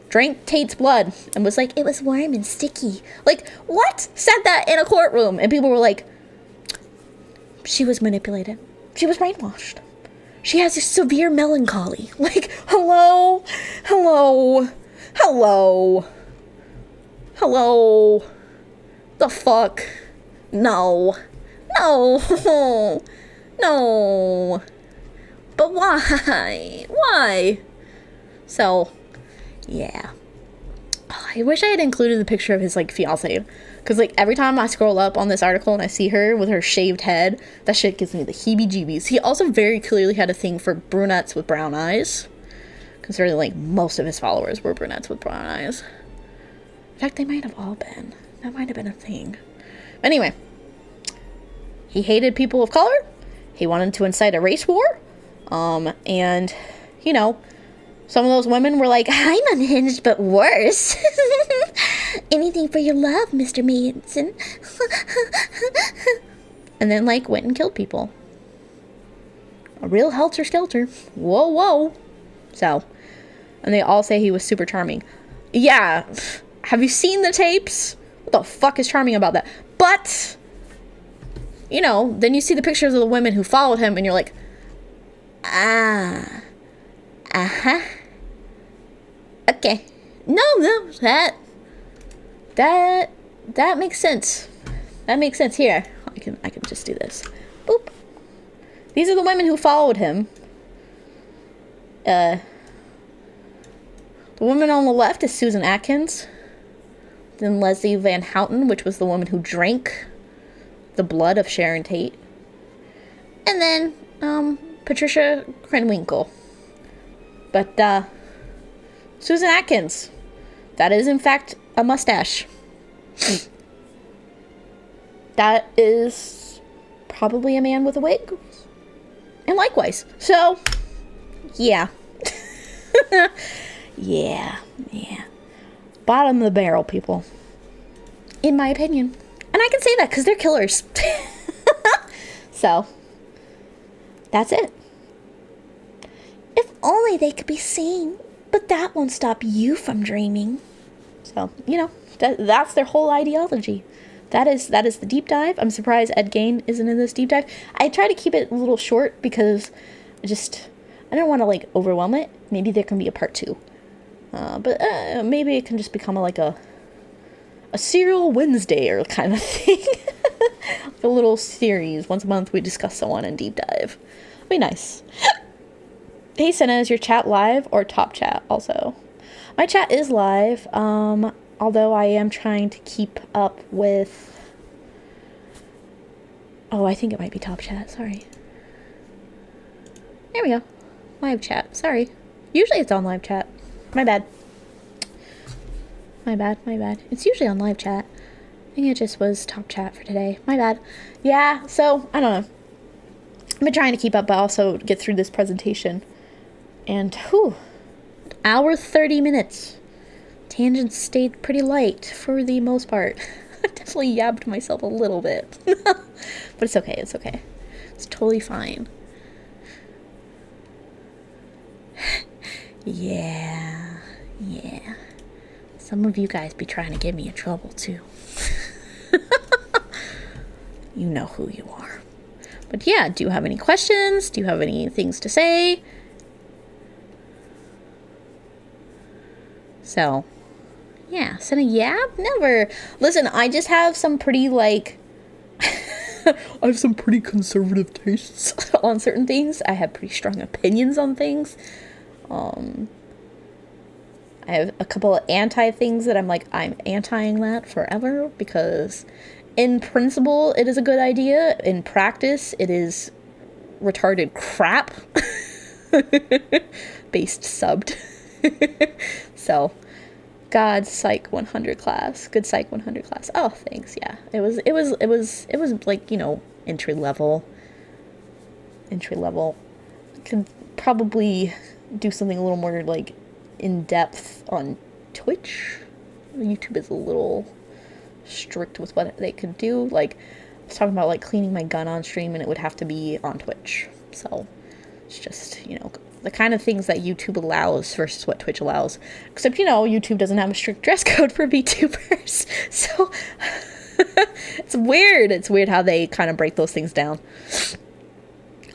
drank Tate's blood and was like, it was warm and sticky. Like, what? Said that in a courtroom. And people were like, she was manipulated. She was brainwashed. She has a severe melancholy. Like, hello? The fuck? No. No. But why? So, yeah. I wish I had included the picture of his, like, fiance. Because, like, every time I scroll up on this article and I see her with her shaved head, that shit gives me the heebie-jeebies. He also very clearly had a thing for brunettes with brown eyes. Considering, like, most of his followers were brunettes with brown eyes. In fact, they might have all been. That might have been a thing. Anyway. He hated people of color. He wanted to incite a race war. And, you know, some of those women were like, I'm unhinged, but worse. Anything for your love, Mr. Manson. And then, like, went and killed people. A real helter-skelter. Whoa. So, and they all say he was super charming. Yeah. Have you seen the tapes? What the fuck is charming about that? But, you know, then you see the pictures of the women who followed him, and you're like, okay. No, that makes sense. That makes sense. Here, I can just do this. Boop. These are the women who followed him. The woman on the left is Susan Atkins. Then Leslie Van Houten, which was the woman who drank the blood of Sharon Tate. And then, Patricia Krenwinkel. But, Susan Atkins. That is, in fact, a mustache. That is probably a man with a wig. And likewise. So, yeah. Yeah. Bottom of the barrel, people. In my opinion. And I can say that because they're killers. So, that's it. If only they could be seen. But that won't stop you from dreaming. So, you know, that's their whole ideology. That is the deep dive. I'm surprised Ed Gein isn't in this deep dive. I try to keep it a little short because I don't want to, like, overwhelm it. Maybe there can be a part 2. But maybe it can just become a serial Wednesday or kind of thing. Like a little series. Once a month we discuss someone in deep dive. It'd be nice. Hey Sena, is your chat live or top chat also? My chat is live, although I am trying to keep up with... Oh, I think it might be top chat, sorry. There we go. Live chat, sorry. Usually it's on live chat. My bad. It's usually on live chat. I think it just was top chat for today. My bad. Yeah, so, I don't know. I've been trying to keep up, but also get through this presentation. And, whew, hour 30 minutes. Tangents stayed pretty light for the most part. I definitely yabbed myself a little bit. But it's okay. It's totally fine. Yeah. Some of you guys be trying to get me in trouble, too. You know who you are. But yeah, do you have any questions? Do you have any things to say? So, yeah, Sena yab? Never. Listen, I just have some pretty, like... I have some pretty conservative tastes on certain things. I have pretty strong opinions on things. I have a couple of anti-things that I'm anti-ing that forever, because in principle, it is a good idea. In practice, it is retarded crap. Based subbed. So, God Psych 100 class. Good Psych 100 class. Oh, thanks. Yeah. It was like, you know, entry level. Could probably do something a little more like in depth on Twitch. YouTube is a little strict with what they could do. Like, I was talking about like cleaning my gun on stream, and it would have to be on Twitch. So it's just, you know, the kind of things that YouTube allows versus what Twitch allows. Except, you know, YouTube doesn't have a strict dress code for VTubers. So it's weird. It's weird how they kind of break those things down.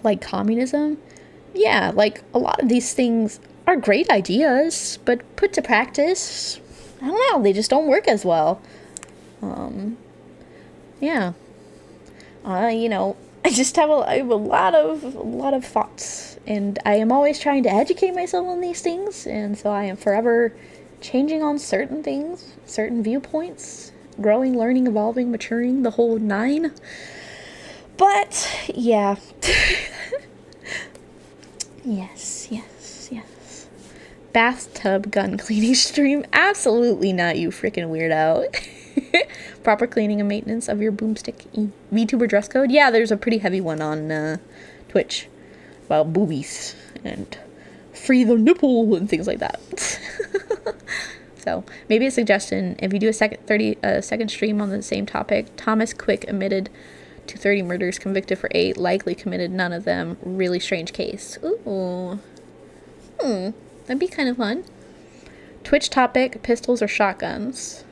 Like communism. Yeah, like a lot of these things are great ideas, but put to practice, I don't know, they just don't work as well. Yeah. You know, I just have a lot of thoughts, and I am always trying to educate myself on these things, and so I am forever changing on certain things, certain viewpoints, growing, learning, evolving, maturing, the whole nine. But yeah. Yes. Bathtub gun cleaning stream? Absolutely not, you freaking weirdo. Proper cleaning and maintenance of your boomstick. VTuber dress code? Yeah, there's a pretty heavy one on Twitch about boobies and free the nipple and things like that. So maybe a suggestion: if you do a second stream on the same topic, Thomas Quick admitted to 30 murders, convicted for 8, likely committed none of them. Really strange case. Ooh. That'd be kind of fun. Twitch topic: pistols or shotguns?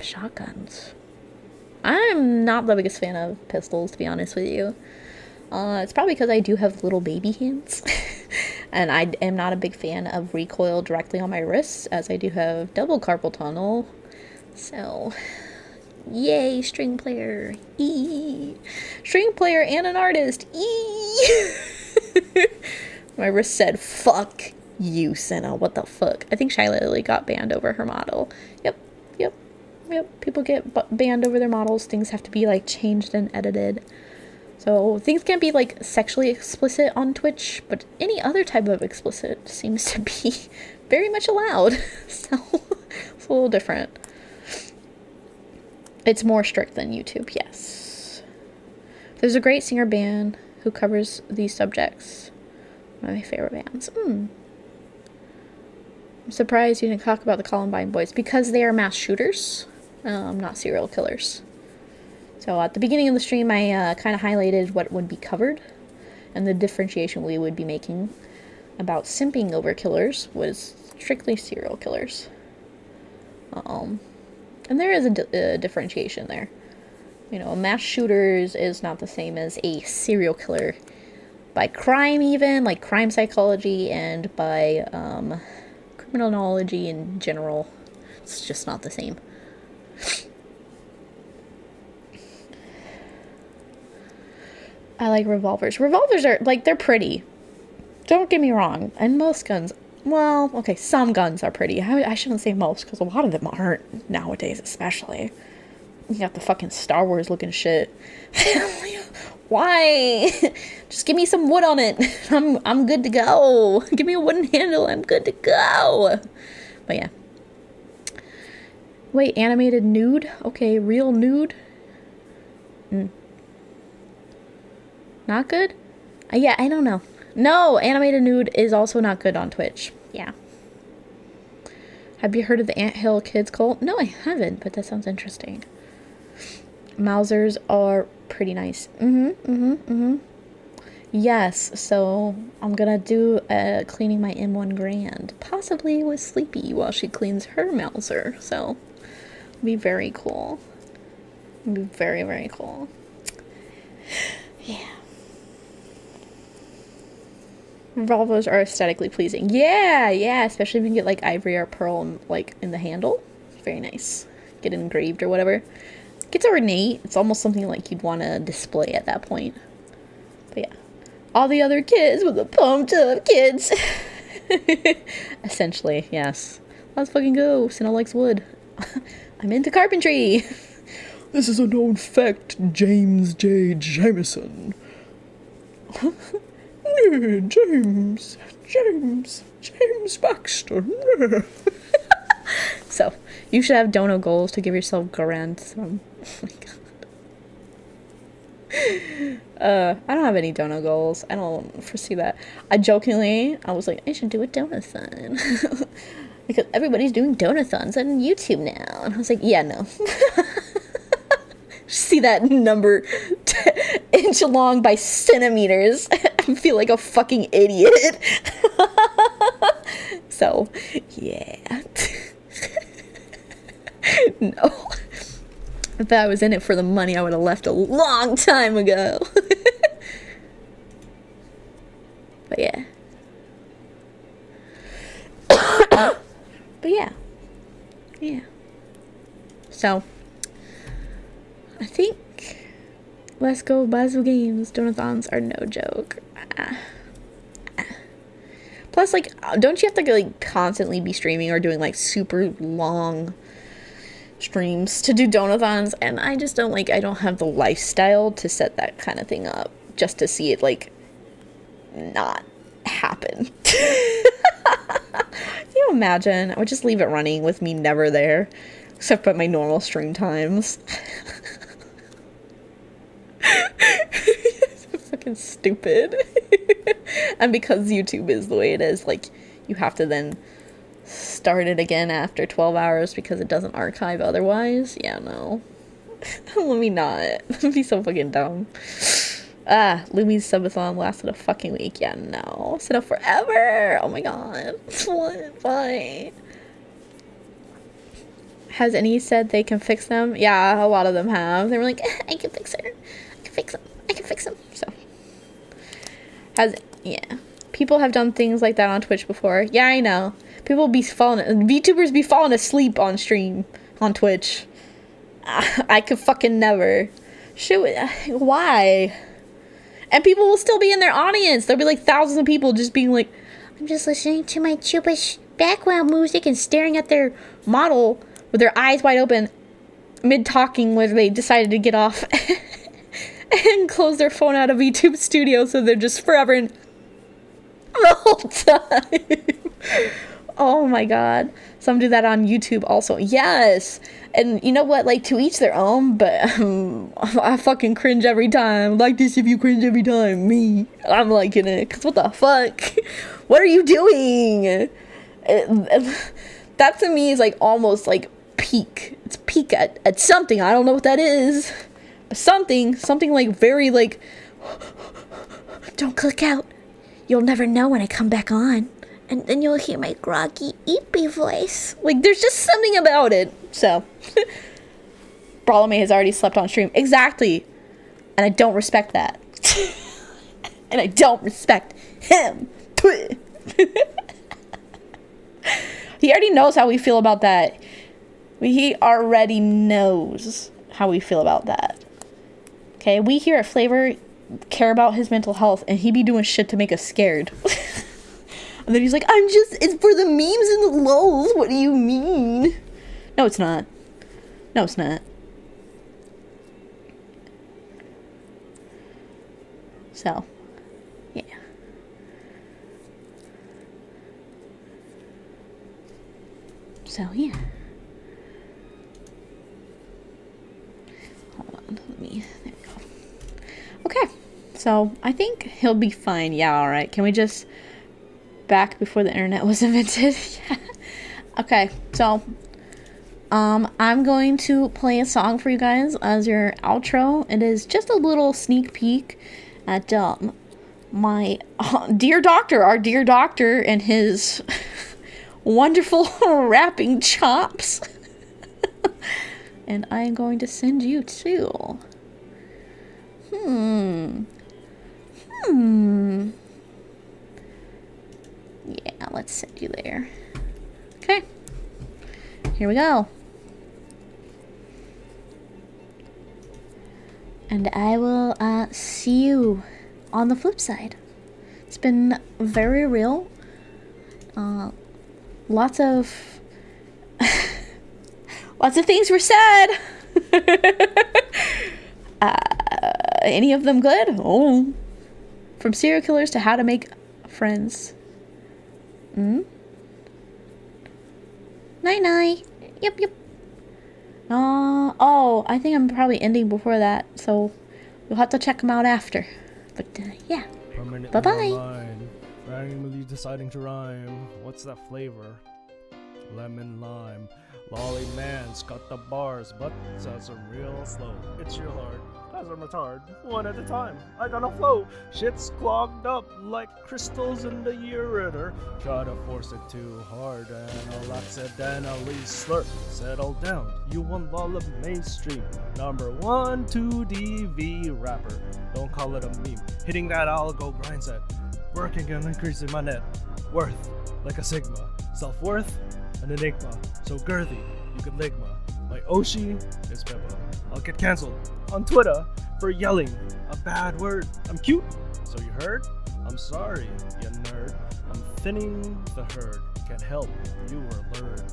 Shotguns. I'm not the biggest fan of pistols, to be honest with you. It's probably because I do have little baby hands. And I am not a big fan of recoil directly on my wrists, as I do have double carpal tunnel. So, yay, string player. Eee. String player and an artist. Eee. My wrist said, fuck you, Sena. What the fuck? I think Shyla Lily got banned over her model. Yep. People get banned over their models. Things have to be, like, changed and edited. So, things can't be, like, sexually explicit on Twitch, but any other type of explicit seems to be very much allowed. So, it's a little different. It's more strict than YouTube, yes. There's a great singer band who covers these subjects. One of my favorite bands. I'm surprised you didn't talk about the Columbine boys, because they are mass shooters, not serial killers. So at the beginning of the stream, I kind of highlighted what would be covered, and the differentiation we would be making about simping over killers was strictly serial killers. And there is a differentiation there. You know, mass shooters is not the same as a serial killer. By crime even, like crime psychology, and by criminology in general. It's just not the same. I like revolvers. Revolvers are, like, they're pretty. Don't get me wrong. And most guns, well, okay, some guns are pretty. I shouldn't say most, because a lot of them aren't nowadays, especially. You got the fucking Star Wars looking shit. Why? Just give me some wood on it. I'm good to go. Give me a wooden handle. I'm good to go. But yeah. Wait, animated nude? Okay, real nude? Not good? Yeah, I don't know. No, animated nude is also not good on Twitch. Yeah. Have you heard of the Anthill Kids cult? No, I haven't, but that sounds interesting. Mausers are pretty nice. Yes, so I'm gonna do cleaning my M1 Grand, possibly with Sleepy while she cleans her Mauser. So, it'll be very cool. It'll be very, very cool. Yeah. Revolvers are aesthetically pleasing. Yeah, especially if you can get like ivory or pearl like in the handle. Very nice. Get it engraved or whatever. It's ornate. It's almost something like you'd want to display at that point. But yeah. All the other kids with the pumped up kids. Essentially, yes. Let's fucking go. Sena likes wood. I'm into carpentry. This is a known fact, James J. Jameson. James Baxter. So, you should have dono goals to give yourself grants from. Oh my god. I don't have any dono goals. I don't foresee that. I was like, I should do a donathon. Because everybody's doing donathons on YouTube now. And I was like, yeah, no. See that number inch long by centimeters. I feel like a fucking idiot. So, yeah. No. If I was in it for the money, I would have left a long time ago. But yeah. But yeah. Yeah. So, I think Let's Go buy some games. Donathons are no joke. Plus, like, don't you have to, like, constantly be streaming or doing, like, super long streams to do donathons? And I just don't, like, I don't have the lifestyle to set that kind of thing up just to see it, like, not happen. Can you imagine? I would just leave it running with me never there, except at my normal stream times. Fucking stupid. And because YouTube is the way it is, like, you have to then start it again after 12 hours because it doesn't archive otherwise. Yeah, no. Let me not. That'd be so fucking dumb. Lumi's subathon lasted a fucking week. Yeah, no. Sit up forever. Oh my god. What? Why? Has any said they can fix them? Yeah, a lot of them have. They were like, I can fix her. I can fix them. I can fix them. So. Yeah. People have done things like that on Twitch before. Yeah, I know. People be VTubers be falling asleep on stream on Twitch. I could fucking never. Shoot, why? And people will still be in their audience. There'll be like thousands of people just being like, I'm just listening to my chupish background music and staring at their model with their eyes wide open mid-talking where they decided to get off and close their phone out of YouTube Studio, so they're just forever in the whole time. Oh my god. Some do that on YouTube also. Yes. And you know what? Like, to each their own, but I fucking cringe every time. Like this if you cringe every time. Me. I'm liking it. Because what the fuck? What are you doing? That to me is like almost like peak. It's peak at something. I don't know what that is. But something like very like, don't click out. You'll never know when I come back on. And then you'll hear my groggy, eepy voice. Like, there's just something about it. So, Brawlame has already slept on stream. Exactly. And I don't respect that. And I don't respect him. He already knows how we feel about that. He already knows how we feel about that. Okay, we here at FlaVR care about his mental health, and he be doing shit to make us scared. And then he's like, it's for the memes and the lols. What do you mean? No, it's not. No, it's not. So, yeah. So, yeah. Hold on, there we go. Okay, so I think he'll be fine. Yeah, alright. Can we just... back before the internet was invented. Yeah. Okay, so I'm going to play a song for you guys as your outro. It is just a little sneak peek at my dear doctor, our dear doctor, and his wonderful rapping chops. And I'm going to send you to yeah, let's send you there. Okay. Here we go. And I will see you on the flip side. It's been very real. Lots of things were said. Any of them good? Oh. From serial killers to how to make friends. Night. Yep. Oh, I think I'm probably ending before that, so you'll have to check them out after. But, yeah. Bye-bye. Randomly deciding to rhyme. What's that flavor? Lemon lime. Lolly man's got the bars, but that's a real slow. It's your heart. as I'm retard, one at a time. I gotta flow. Shit's clogged up like crystals in the ureter. Try to force it too hard and I'll accidentally slurp. Settle down, you want Lolime stream. Number 1 2DV rapper. Don't call it a meme. Hitting that algo grind set. Working on increasing my net worth like a sigma. Self-worth, an enigma. So girthy, you can ligma. My oshi is Pippa. I'll get cancelled on Twitter for yelling a bad word. I'm cute, so you heard? I'm sorry, you nerd. I'm thinning the herd. Can't help, you were lured.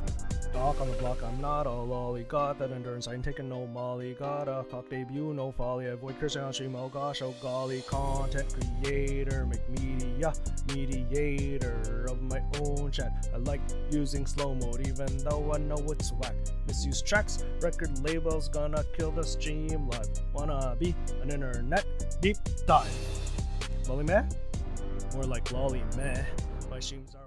Doc on the block, I'm not a lolly. Got that endurance, I ain't taking no molly. Got a cock debut, no folly. Avoid cursing on stream, oh gosh, oh golly. Content creator, make media, mediator of my own chat. I like using slow mode, even though I know it's whack. Misuse tracks, record labels, gonna kill the stream live. Wanna be an internet deep dive. Lolime? More like lolly meh. My streams are